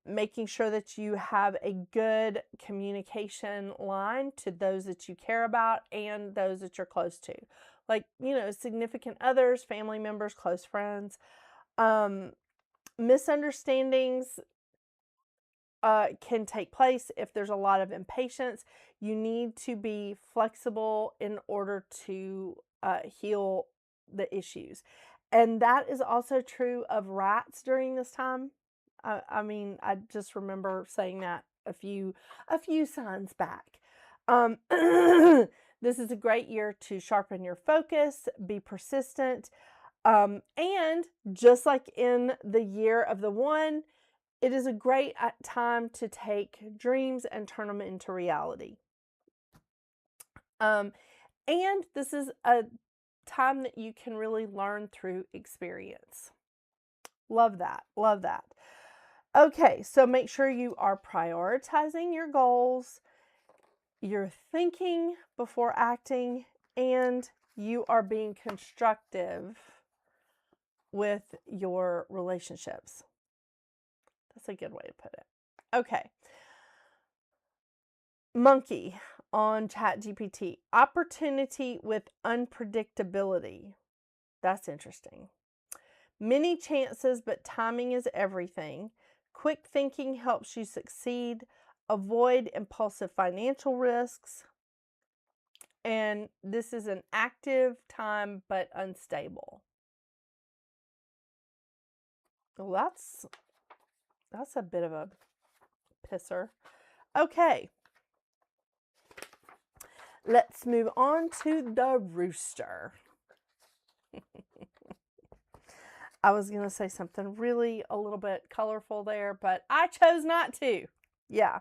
Making sure that you have a good communication line to those that you care about and those that you're close to. Like, significant others, family members, close friends. Misunderstandings can take place if there's a lot of impatience. You need to be flexible in order to heal the issues. And that is also true of rats during this time. I mean, I just remember saying that a few signs back. This is a great year to sharpen your focus, be persistent, and just like in the Year of the One, it is a great time to take dreams and turn them into reality. And this is a time that you can really learn through experience. Love that. Love that. Okay, so make sure you are prioritizing your goals, you're thinking before acting, and you are being constructive with your relationships. That's a good way to put it. Okay. Monkey on ChatGPT. Opportunity with unpredictability. That's interesting. Many chances, but timing is everything. Quick thinking helps you succeed. Avoid impulsive financial risks. And this is an active time, but unstable. Well, that's a bit of a pisser. Okay. Let's move on to the rooster. I was going to say something really a little bit colorful there, but I chose not to. Yeah.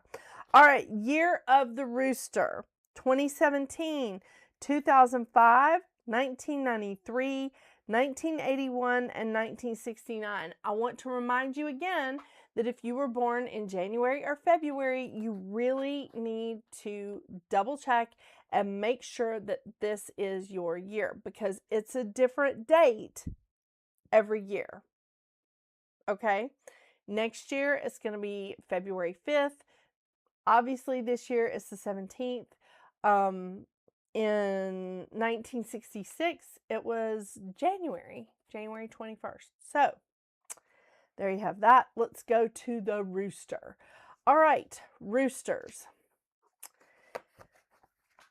All right. Year of the rooster: 2017, 2005, 1993, 1981, and 1969. I want to remind you again that if you were born in January or February, you really need to double check and make sure that this is your year, because it's a different date every year. Okay? Next year, it's going to be February 5th. Obviously, this year is the 17th. In 1966, it was January 21st. So, there you have that. Let's go to the rooster. All right, roosters.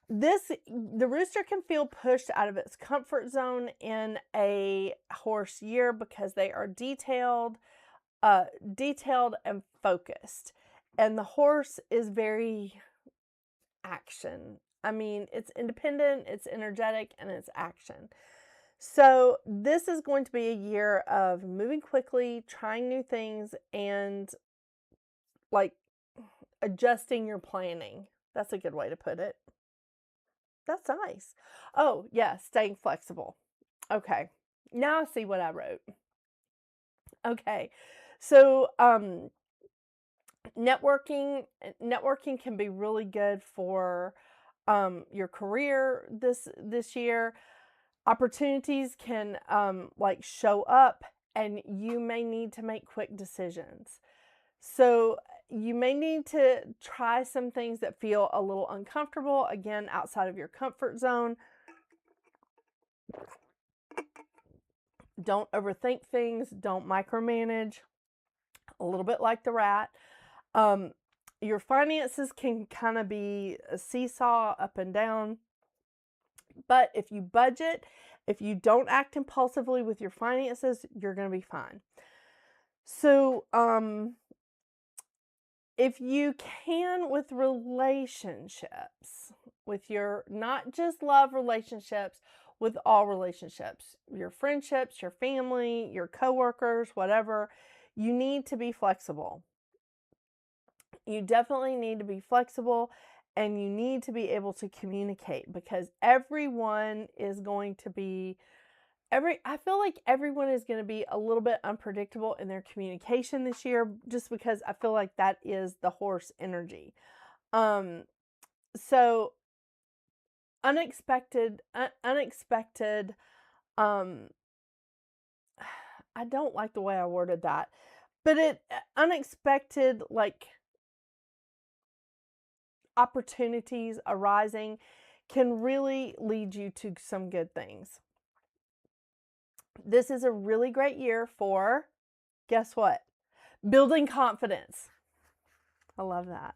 The rooster can feel pushed out of its comfort zone in a horse year because they are detailed and focused. And the horse is very action. I mean, it's independent, it's energetic, and it's action. So this is going to be a year of moving quickly, trying new things, and like adjusting your planning. That's a good way to put it. That's nice. Oh, yeah, staying flexible. Okay, now I see what I wrote. Okay, so networking can be really good for your career this year. Opportunities can like show up, and you may need to make quick decisions. So you may need to try some things that feel a little uncomfortable, again, outside of your comfort zone. Don't overthink things. Don't micromanage. A little bit like the rat. Your finances can kind of be a seesaw up and down. But if you budget, if you don't act impulsively with your finances, you're going to be fine. So, if you can, with relationships, with your, not just love relationships, with all relationships, your friendships, your family, your coworkers, whatever, you need to be flexible. You definitely need to be flexible, and you need to be able to communicate, because everyone is going to be I feel like everyone is going to be a little bit unpredictable in their communication this year, just because I feel like that is the horse energy. So unexpected, I don't like the way I worded that, but unexpected, like, opportunities arising can really lead you to some good things. This is a really great year for, guess what? Building confidence. I love that.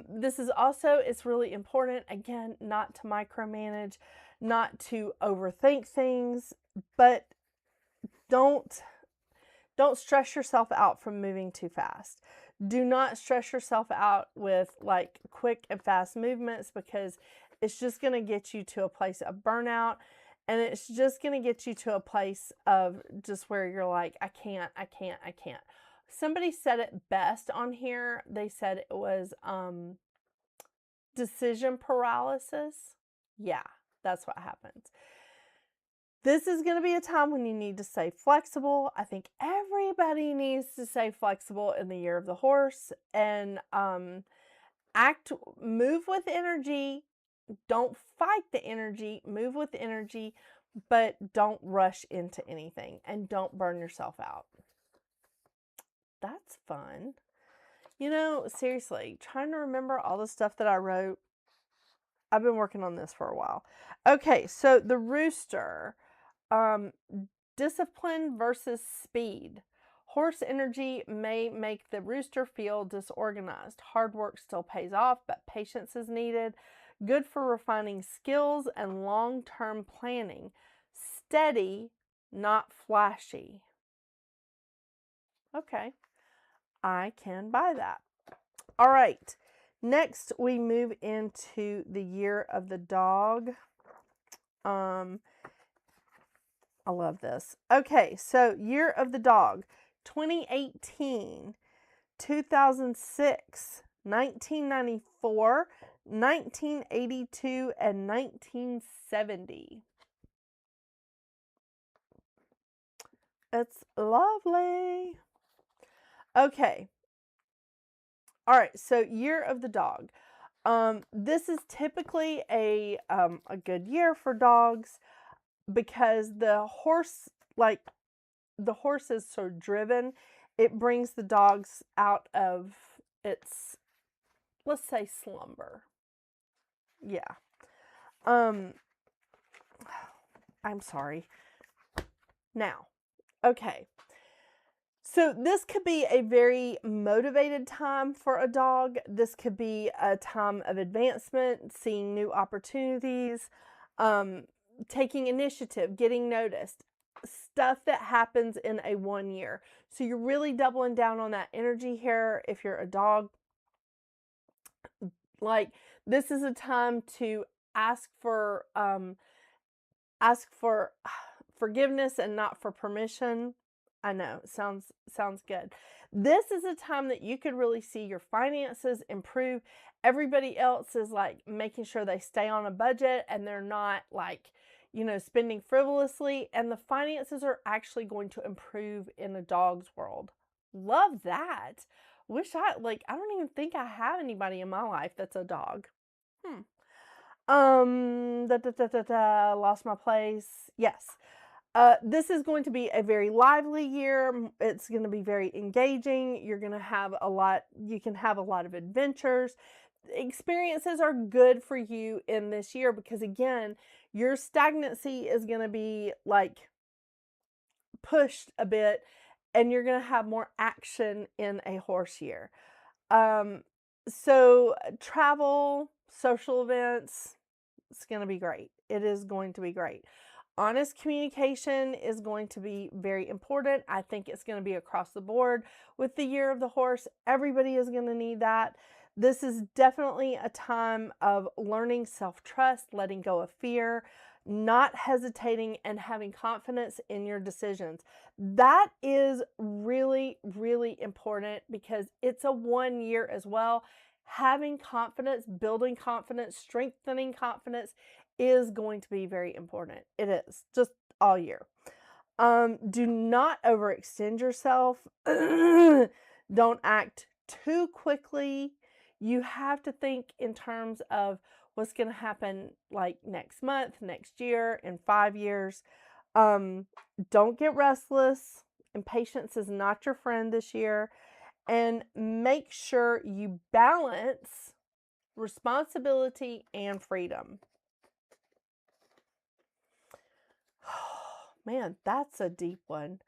This is also, it's really important, again, not to micromanage, not to overthink things, but don't stress yourself out from moving too fast. Do not stress yourself out with like quick and fast movements, because it's just going to get you to a place of burnout, and it's just going to get you to a place of just where you're like, I can't. Somebody said it best on here. They said it was decision paralysis. Yeah, that's what happens. This is going to be a time when you need to stay flexible. I think everybody needs to stay flexible in the year of the horse, and move with energy. Don't fight the energy, move with energy, but don't rush into anything, and don't burn yourself out. That's fun. You know, seriously, trying to remember all the stuff that I wrote. I've been working on this for a while. Okay, so the rooster, discipline versus speed. Horse energy may make the rooster feel disorganized. Hard work still pays off, but patience is needed. Good for refining skills and long-term planning. Steady, not flashy. Okay, I can buy that. All right, next we move into the year of the dog. I love this. Okay, so year of the dog, 2018, 2006, 1994, 1982, and 1970. It's lovely. Okay. All right, so year of the dog. This is typically a good year for dogs because the horse is so driven. It brings the dogs out of its, let's say, slumber. Yeah. I'm sorry. Now, okay. So this could be a very motivated time for a dog. This could be a time of advancement, seeing new opportunities, taking initiative, getting noticed, stuff that happens in a 1 year. So you're really doubling down on that energy here if you're a dog. Like, this is a time to ask for forgiveness and not for permission. I know, sounds good. This is a time that you could really see your finances improve. Everybody else is like making sure they stay on a budget and they're not like, spending frivolously, and the finances are actually going to improve in a dog's world. Love that. I don't even think I have anybody in my life that's a dog. Lost my place. Yes. This is going to be a very lively year. It's going to be very engaging. You can have a lot of adventures. Experiences are good for you in this year because, again, your stagnancy is going to be like pushed a bit and you're going to have more action in a horse year. So travel, social events, it's going to be great. It is going to be great. Honest communication is going to be very important. I think it's going to be across the board. With the year of the horse, everybody is going to need that. This is definitely a time of learning self-trust, letting go of fear, not hesitating, and having confidence in your decisions. That is really, really important because it's a 1 year as well. Having confidence, building confidence, strengthening confidence is going to be very important. It is, just all year. Do not overextend yourself. Don't act too quickly. You have to think in terms of what's going to happen like next month, next year, in 5 years. Don't get restless. Impatience is not your friend this year. And make sure you balance responsibility and freedom. Man, that's a deep one.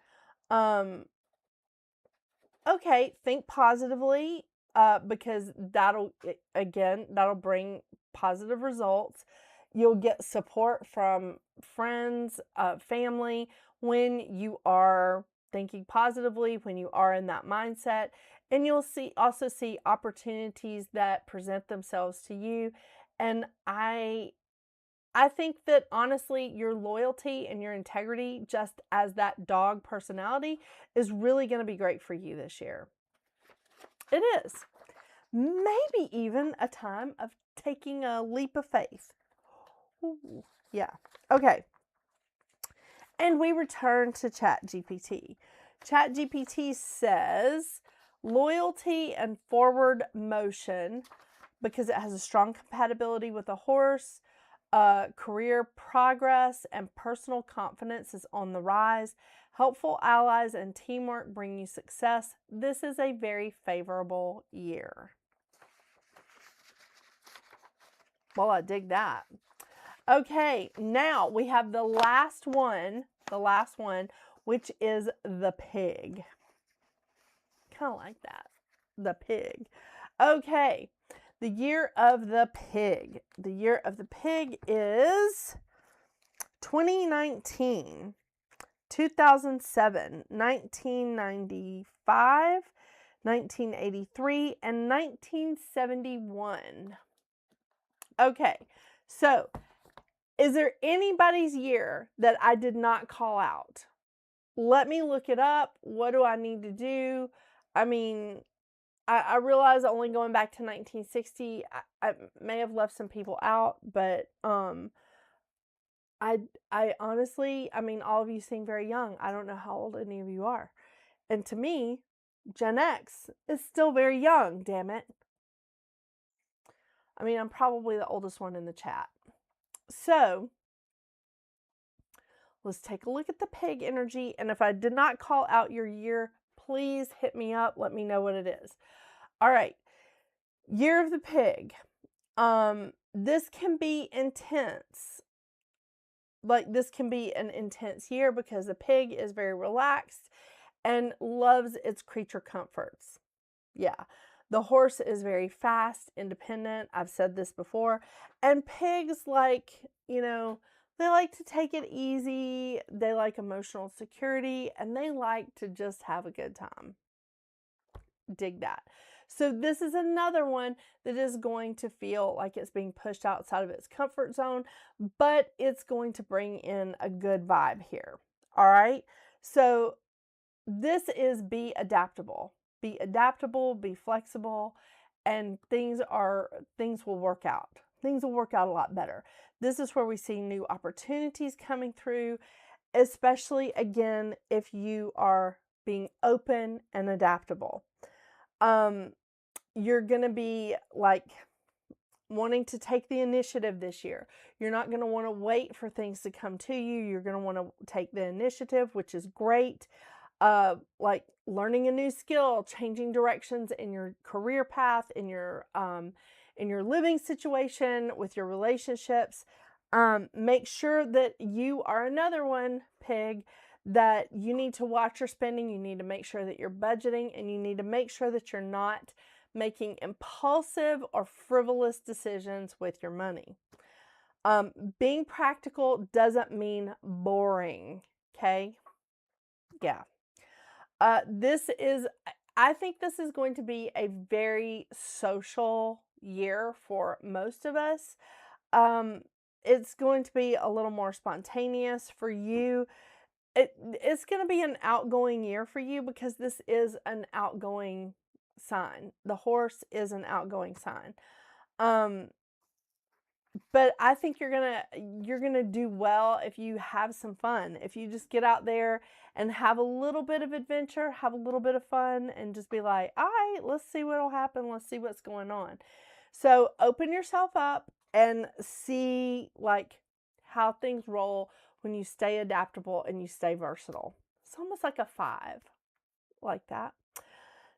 Okay, think positively because that'll bring positive results. You'll get support from friends, family when you are thinking positively, when you are in that mindset, and you'll also see opportunities that present themselves to you. And I think that honestly, your loyalty and your integrity, just as that dog personality, is really going to be great for you this year. It is. Maybe even a time of taking a leap of faith. Ooh, yeah. Okay. And we return to ChatGPT. ChatGPT says loyalty and forward motion, because it has a strong compatibility with a horse. Career progress and personal confidence is on the rise. Helpful allies and teamwork bring you success. This is a very favorable year. Well, I dig that. Okay, now we have the last one, which is the pig. Kind of like that. The pig. Okay. The year of the pig. The year of the pig is 2019, 2007, 1995, 1983, and 1971. Okay, so is there anybody's year that I did not call out? Let me look it up. What do I need to do? I mean, I realize only going back to 1960, I may have left some people out, but I honestly, I mean, all of you seem very young. I don't know how old any of you are. And to me, Gen X is still very young, damn it. I mean, I'm probably the oldest one in the chat. So, let's take a look at the pig energy. And if I did not call out your year, please hit me up. Let me know what it is. All right. Year of the pig. This can be intense. Like, this can be an intense year because the pig is very relaxed and loves its creature comforts. Yeah. The horse is very fast, independent. I've said this before. And pigs, like, you know, they like to take it easy. They like emotional security, and they like to just have a good time. Dig that. So this is another one that is going to feel like it's being pushed outside of its comfort zone, but it's going to bring in a good vibe here. All right. So this is be adaptable. Be adaptable, be flexible, and things will work out. Things will work out a lot better. This is where we see new opportunities coming through, especially again if you are being open and adaptable. You're going to be like wanting to take the initiative this year. You're not going to want to wait for things to come to you. You're going to want to take the initiative, which is great. Like learning a new skill, changing directions in your career path, in your living situation, with your relationships. Make sure that you are another one, pig, that you need to watch your spending. You need to make sure that you're budgeting, and you need to make sure that you're not making impulsive or frivolous decisions with your money. Being practical doesn't mean boring, okay? Yeah. I think this is going to be a very social year for most of us. It's going to be a little more spontaneous for you. It's going to be an outgoing year for you because this is an outgoing sign. The horse is an outgoing sign. But I think you're gonna do well if you have some fun. If you just get out there and have a little bit of adventure, have a little bit of fun, and just be like, all right, let's see what'll happen. Let's see what's going on. So open yourself up and see like how things roll when you stay adaptable and you stay versatile. It's almost like a 5, like that.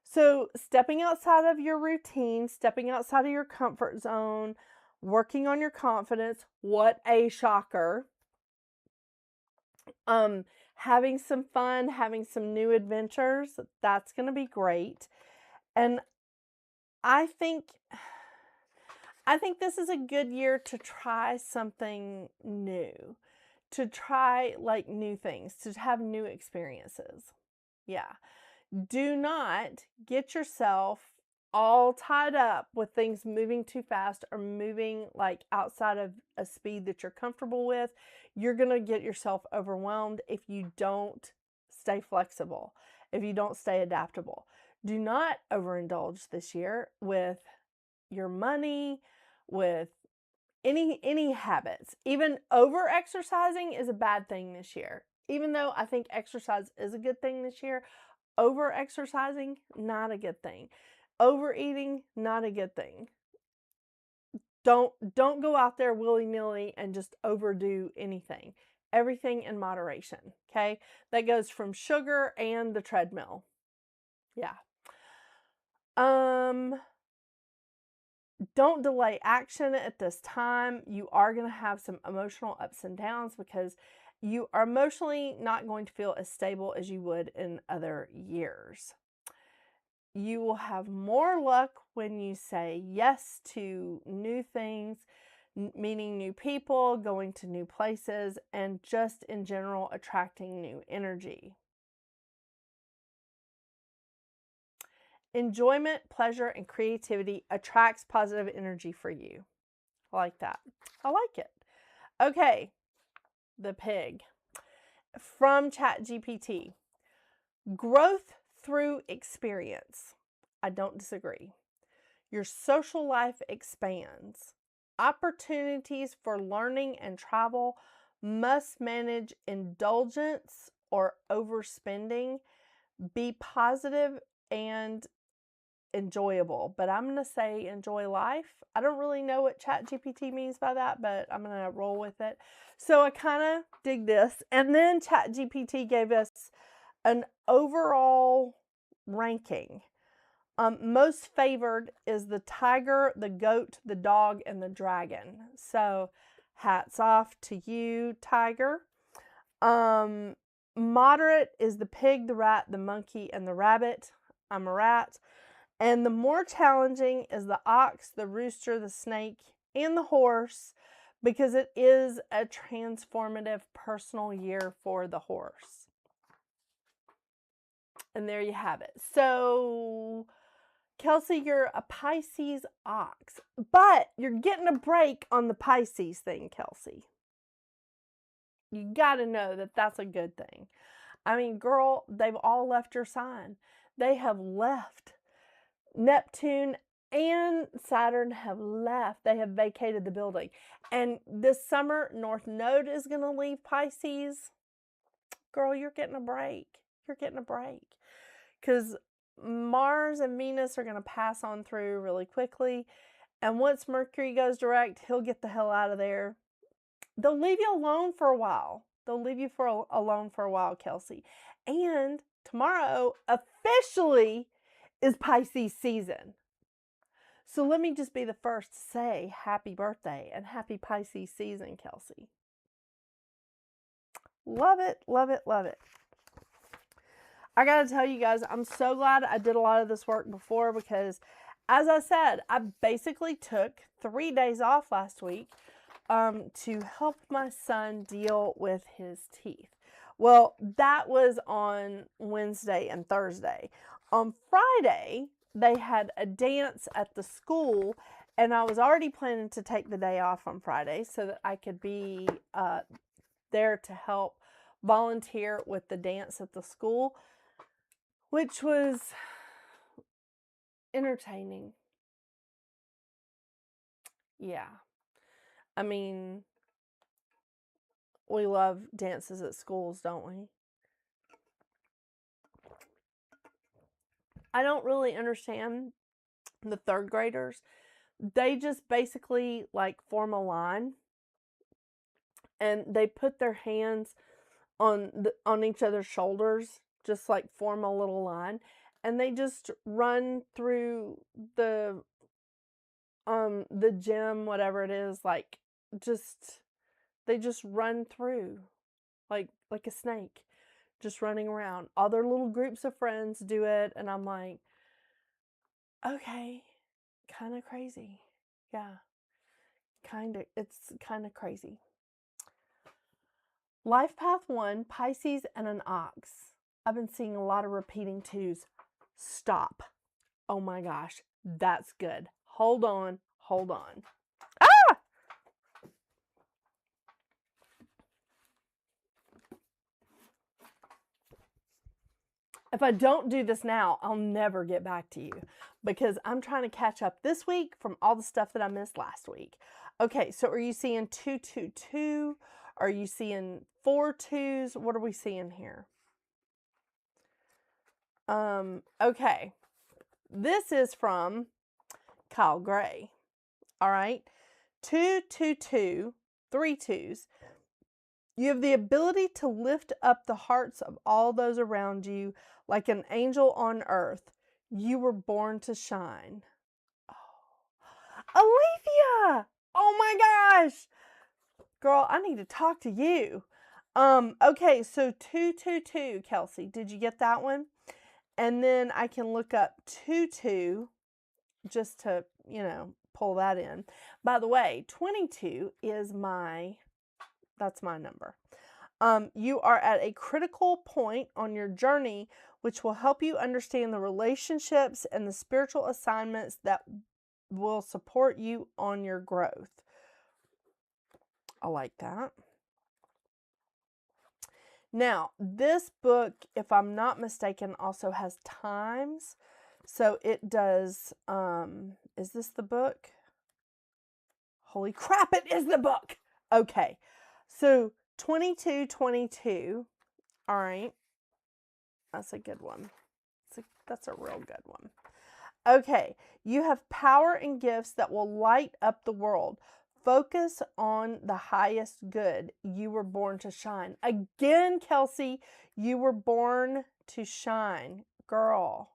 So stepping outside of your routine, stepping outside of your comfort zone, working on your confidence. What a shocker. Having some fun, having some new adventures. That's going to be great. And I think this is a good year to try something new, to try like new things, to have new experiences. Yeah. Do not get yourself all tied up with things moving too fast or moving like outside of a speed that you're comfortable with. You're going to get yourself overwhelmed if you don't stay flexible, if you don't stay adaptable. Do not overindulge this year with your money, with any habits. Even over exercising is a bad thing this year. Even though I think exercise is a good thing this year, over exercising, not a good thing. Overeating, not a good thing. Don't go out there willy-nilly and just overdo anything. Everything in moderation, okay? That goes from sugar and the treadmill. Yeah. Don't delay action at this time. You are going to have some emotional ups and downs because you are emotionally not going to feel as stable as you would in other years. You will have more luck when you say yes to new things, meeting new people, going to new places, and just in general attracting new energy. Enjoyment, pleasure, and creativity attracts positive energy for you. I like that. I like it. Okay, the pig. From ChatGPT. Growth through experience. I don't disagree. Your social life expands. Opportunities for learning and travel must manage indulgence or overspending. Be positive and enjoyable, but I'm going to say enjoy life. I don't really know what ChatGPT means by that, but I'm going to roll with it. So I kind of dig this. And then ChatGPT gave us an overall ranking. Most favored is the tiger, the goat, the dog, and the dragon. So hats off to you, tiger. Moderate is the pig, the rat, the monkey, and the rabbit. I'm a rat. And the more challenging is the ox, the rooster, the snake, and the horse, because it is a transformative personal year for the horse. And there you have it. So, Kelsey, you're a Pisces ox, but you're getting a break on the Pisces thing, Kelsey. You got to know that that's a good thing. I mean, girl, they've all left your sign. They have left. Neptune and Saturn have left. They have vacated the building. And this summer, North Node is going to leave Pisces. Girl, you're getting a break. You're getting a break. Because Mars and Venus are going to pass on through really quickly. And once Mercury goes direct, he'll get the hell out of there. They'll leave you alone for a while. They'll leave you alone for a while, Kelsey. And tomorrow, officially, is Pisces season. So let me just be the first to say happy birthday and happy Pisces season, Kelsey. Love it, love it, love it. I got to tell you guys, I'm so glad I did a lot of this work before because, as I said, I basically took 3 days off last week to help my son deal with his teeth. Well, that was on Wednesday and Thursday. On Friday, they had a dance at the school, and I was already planning to take the day off on Friday so that I could be there to help volunteer with the dance at the school, which was entertaining. Yeah. I mean, we love dances at schools, don't we? I don't really understand the third graders. They just basically like form a line and they put their hands on each other's shoulders, just like form a little line, and they just run through the gym, whatever it is, like they just run through like a snake, just running around. All their little groups of friends do it, and I'm like, okay, kind of crazy. Yeah. It's kind of crazy. Life path 1, Pisces and an ox. I've been seeing a lot of repeating 2s. Stop. Oh my gosh, that's good. Hold on, hold on. Ah! If I don't do this now, I'll never get back to you because I'm trying to catch up this week from all the stuff that I missed last week. Okay, so are you seeing 2, 2, 2? Are you seeing 4 2s? What are we seeing here? Okay. This is from Kyle Gray. All right. 2, 2, 2, 3 2s. You have the ability to lift up the hearts of all those around you like an angel on earth. You were born to shine. Oh. Alethea! Oh my gosh! Girl, I need to talk to you. Okay, so 2, 2, 2, Kelsey. Did you get that one? And then I can look up 22 just to, pull that in. By the way, 22 is that's my number. You are at a critical point on your journey, which will help you understand the relationships and the spiritual assignments that will support you on your growth. I like that. Now, this book, if I'm not mistaken, also has times. So it does, is this the book? Holy crap, it is the book. Okay. So 2222. All right. That's a good one. That's a real good one. Okay. You have power and gifts that will light up the world. Focus on the highest good. You were born to shine. Again, Kelsey, you were born to shine. Girl.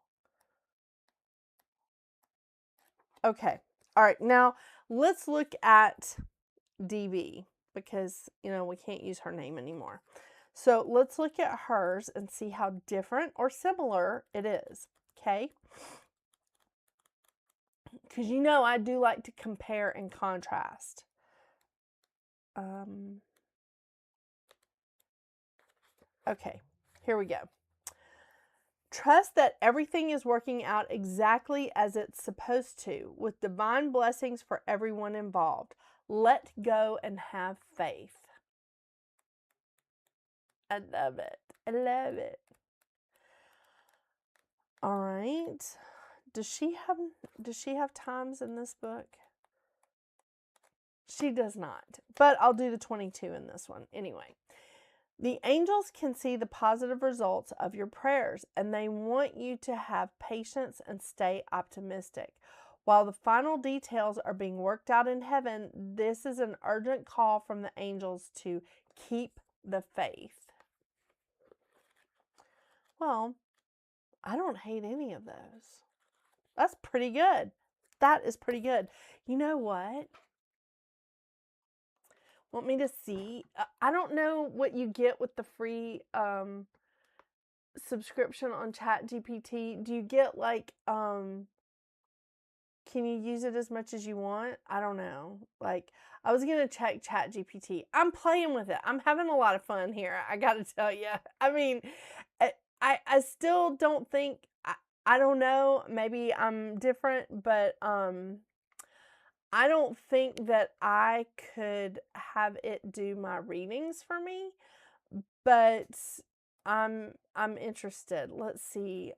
Okay. All right. Now, let's look at DB because, we can't use her name anymore. So let's look at hers and see how different or similar it is. Okay. Because I do like to compare and contrast. Okay, here we go. Trust that everything is working out exactly as it's supposed to, with divine blessings for everyone involved. Let go and have faith. I love it. I love it. All right. Does she have times in this book? She does not. But I'll do the 22 in this one anyway. The angels can see the positive results of your prayers, and they want you to have patience and stay optimistic. While the final details are being worked out in heaven, this is an urgent call from the angels to keep the faith. Well, I don't hate any of those. That's pretty good. That is pretty good. You know what? Want me to see? I don't know what you get with the free subscription on ChatGPT. Do you get can you use it as much as you want? I don't know. I was going to check ChatGPT. I'm playing with it. I'm having a lot of fun here. I got to tell you. I mean, I still don't think, I don't know. Maybe I'm different, but, I don't think that I could have it do my readings for me, but I'm interested. Let's see.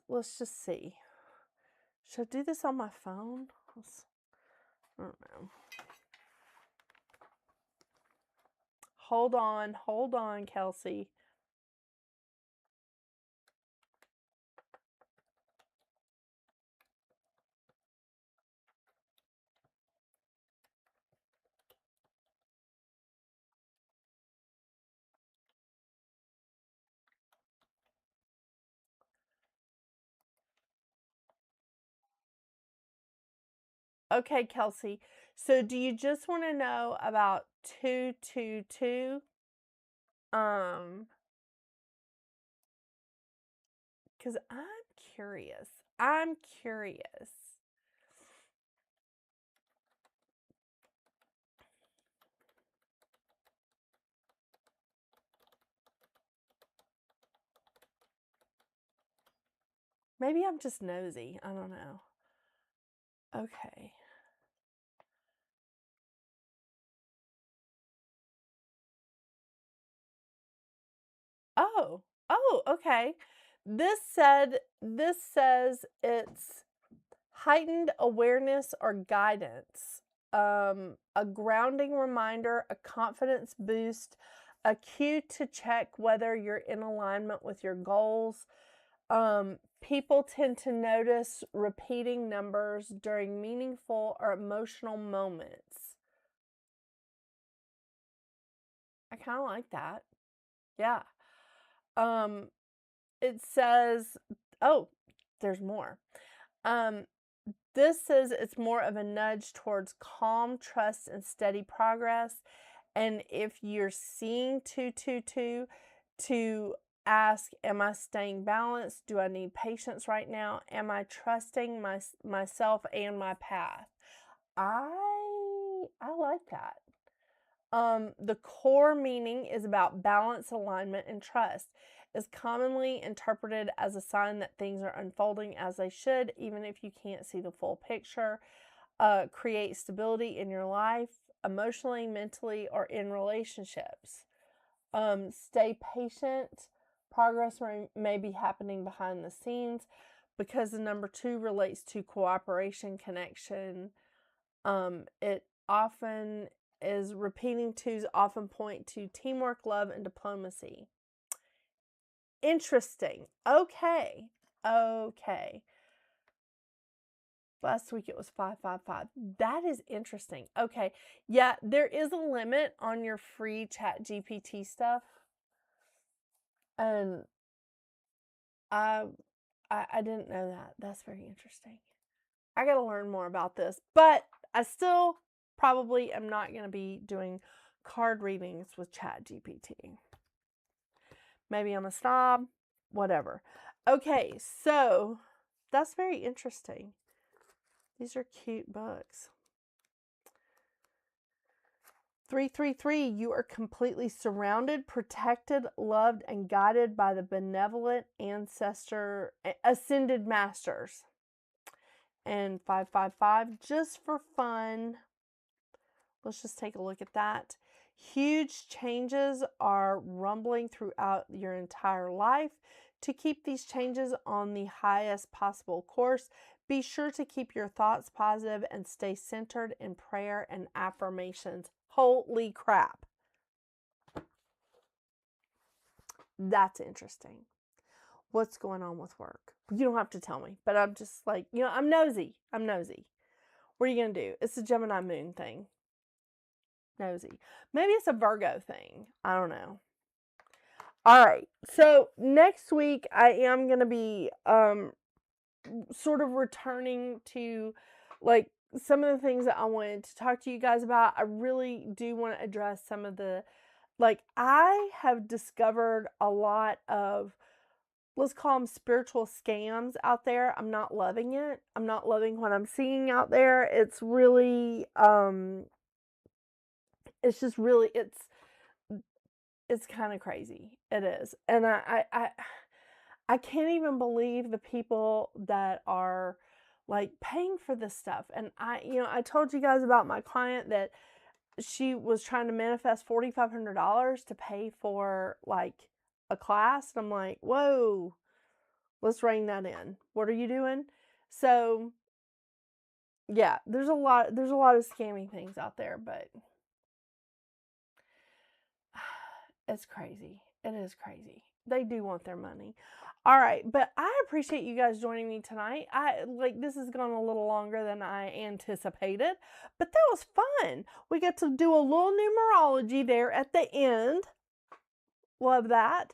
Let's just see. Should I do this on my phone? I don't know. Hold on, Kelsey. Okay, Kelsey. So do you just want to know about 222? Because I'm curious. Maybe I'm just nosy. I don't know. Okay. Oh, okay. This says it's heightened awareness or guidance, a grounding reminder, a confidence boost, a cue to check whether you're in alignment with your goals. People tend to notice repeating numbers during meaningful or emotional moments. I kind of like that. Yeah. It says, oh, there's more. This says it's more of a nudge towards calm, trust, and steady progress. And if you're seeing 222, to ask, am I staying balanced? Do I need patience right now? Am I trusting myself and my path? I like that. The core meaning is about balance, alignment, and trust. Is commonly interpreted as a sign that things are unfolding as they should, even if you can't see the full picture. Create stability in your life, emotionally, mentally, or in relationships. Stay patient. Progress may be happening behind the scenes, because the number 2 relates to cooperation, connection. It often is repeating 2s often point to teamwork, love, and diplomacy. Interesting. Okay. Last week it was 555. That is interesting. Okay. Yeah, there is a limit on your free ChatGPT stuff. And I didn't know that. That's very interesting. I got to learn more about this. But I still probably am not going to be doing card readings with ChatGPT. Maybe I'm a snob, whatever. Okay, so that's very interesting. These are cute books. 333, you are completely surrounded, protected, loved, and guided by the benevolent ascended masters. And 555, just for fun. Let's just take a look at that. Huge changes are rumbling throughout your entire life. To keep these changes on the highest possible course, be sure to keep your thoughts positive and stay centered in prayer and affirmations. Holy crap. That's interesting. What's going on with work? You don't have to tell me, but I'm just like, I'm nosy. What are you going to do? It's a Gemini moon thing. Nosy. Maybe it's a Virgo thing. I don't know. All right. So next week I am going to be sort of returning to like some of the things that I wanted to talk to you guys about. I really do want to address some of the, like, I have discovered a lot of, let's call them spiritual scams out there. I'm not loving it. I'm not loving what I'm seeing out there. It's really, it's just really, it's kind of crazy. It is. And I can't even believe the people that are like paying for this stuff. And I told you guys about my client that she was trying to manifest $4,500 to pay for like a class. And I'm like, whoa, let's rein that in. What are you doing? So yeah, there's a lot of scammy things out there, but it's crazy. It is crazy. They do want their money. All right, but I appreciate you guys joining me tonight. This has gone a little longer than I anticipated, but that was fun. We got to do a little numerology there at the end. Love that.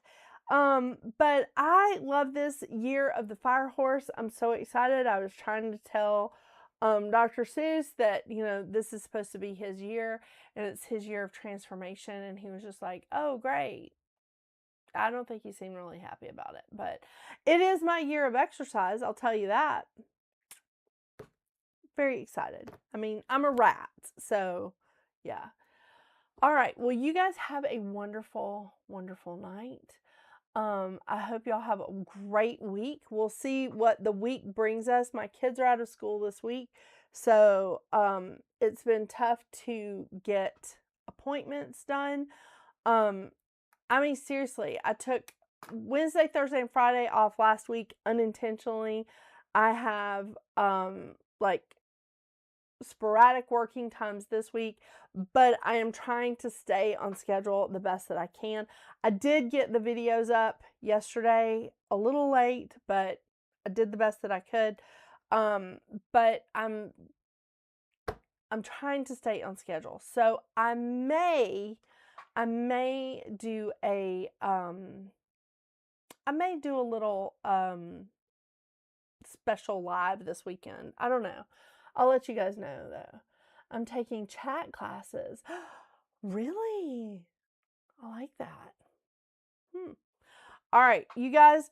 But I love this year of the fire horse. I'm so excited. I was trying to tell Dr. Seuss that, this is supposed to be his year and it's his year of transformation. And he was just like, oh, great. I don't think he seemed really happy about it, but it is my year of exercise. I'll tell you that. Very excited. I mean, I'm a rat, so yeah. All right. Well, you guys have a wonderful, wonderful night. I hope y'all have a great week. We'll see what the week brings us. My kids are out of school this week, so it's been tough to get appointments done. I mean, seriously, I took Wednesday, Thursday, and Friday off last week unintentionally. I have like sporadic working times this week, but I am trying to stay on schedule the best that I can. I did get the videos up yesterday, a little late, but I did the best that I could. But I'm trying to stay on schedule. So I may do a little special live this weekend. I don't know. I'll let you guys know though. I'm taking chat classes. Really? I like that. All right, you guys.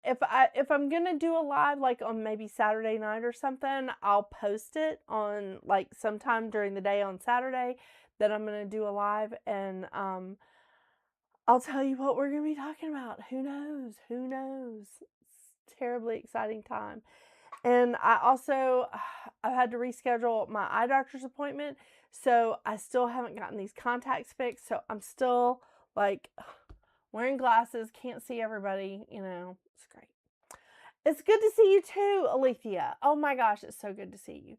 If I'm gonna do a live like on maybe Saturday night or something, I'll post it on like sometime during the day on Saturday that I'm gonna do a live, and I'll tell you what we're gonna be talking about. Who knows? Who knows? It's a terribly exciting time. And I also I've had to reschedule my eye doctor's appointment, so I still haven't gotten these contacts fixed. So I'm still like wearing glasses, can't see everybody, it's great. It's good to see you too, Alethea. Oh my gosh, it's so good to see you.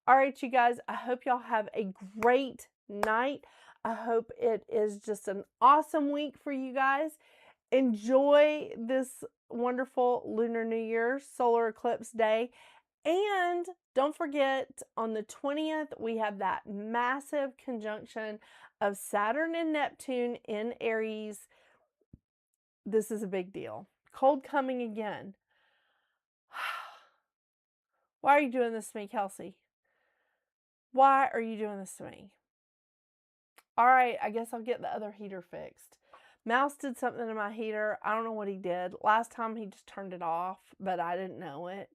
All right, you guys, I hope y'all have a great night. I hope it is just an awesome week for you guys. Enjoy this wonderful Lunar New Year, solar eclipse day. And don't forget, on the 20th, we have that massive conjunction of Saturn and Neptune in Aries. This is a big deal. Cold coming again. Why are you doing this to me, Kelsey? Why are you doing this to me? All right, I guess I'll get the other heater fixed. Mouse did something to my heater. I don't know what he did. Last time he just turned it off, but I didn't know it.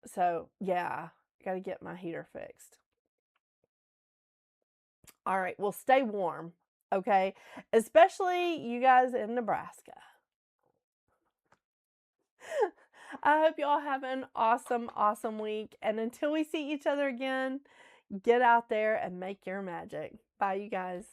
So yeah, got to get my heater fixed. All right, well, stay warm, okay? Especially you guys in Nebraska. I hope y'all have an awesome, awesome week. And until we see each other again, get out there and make your magic. Bye, you guys.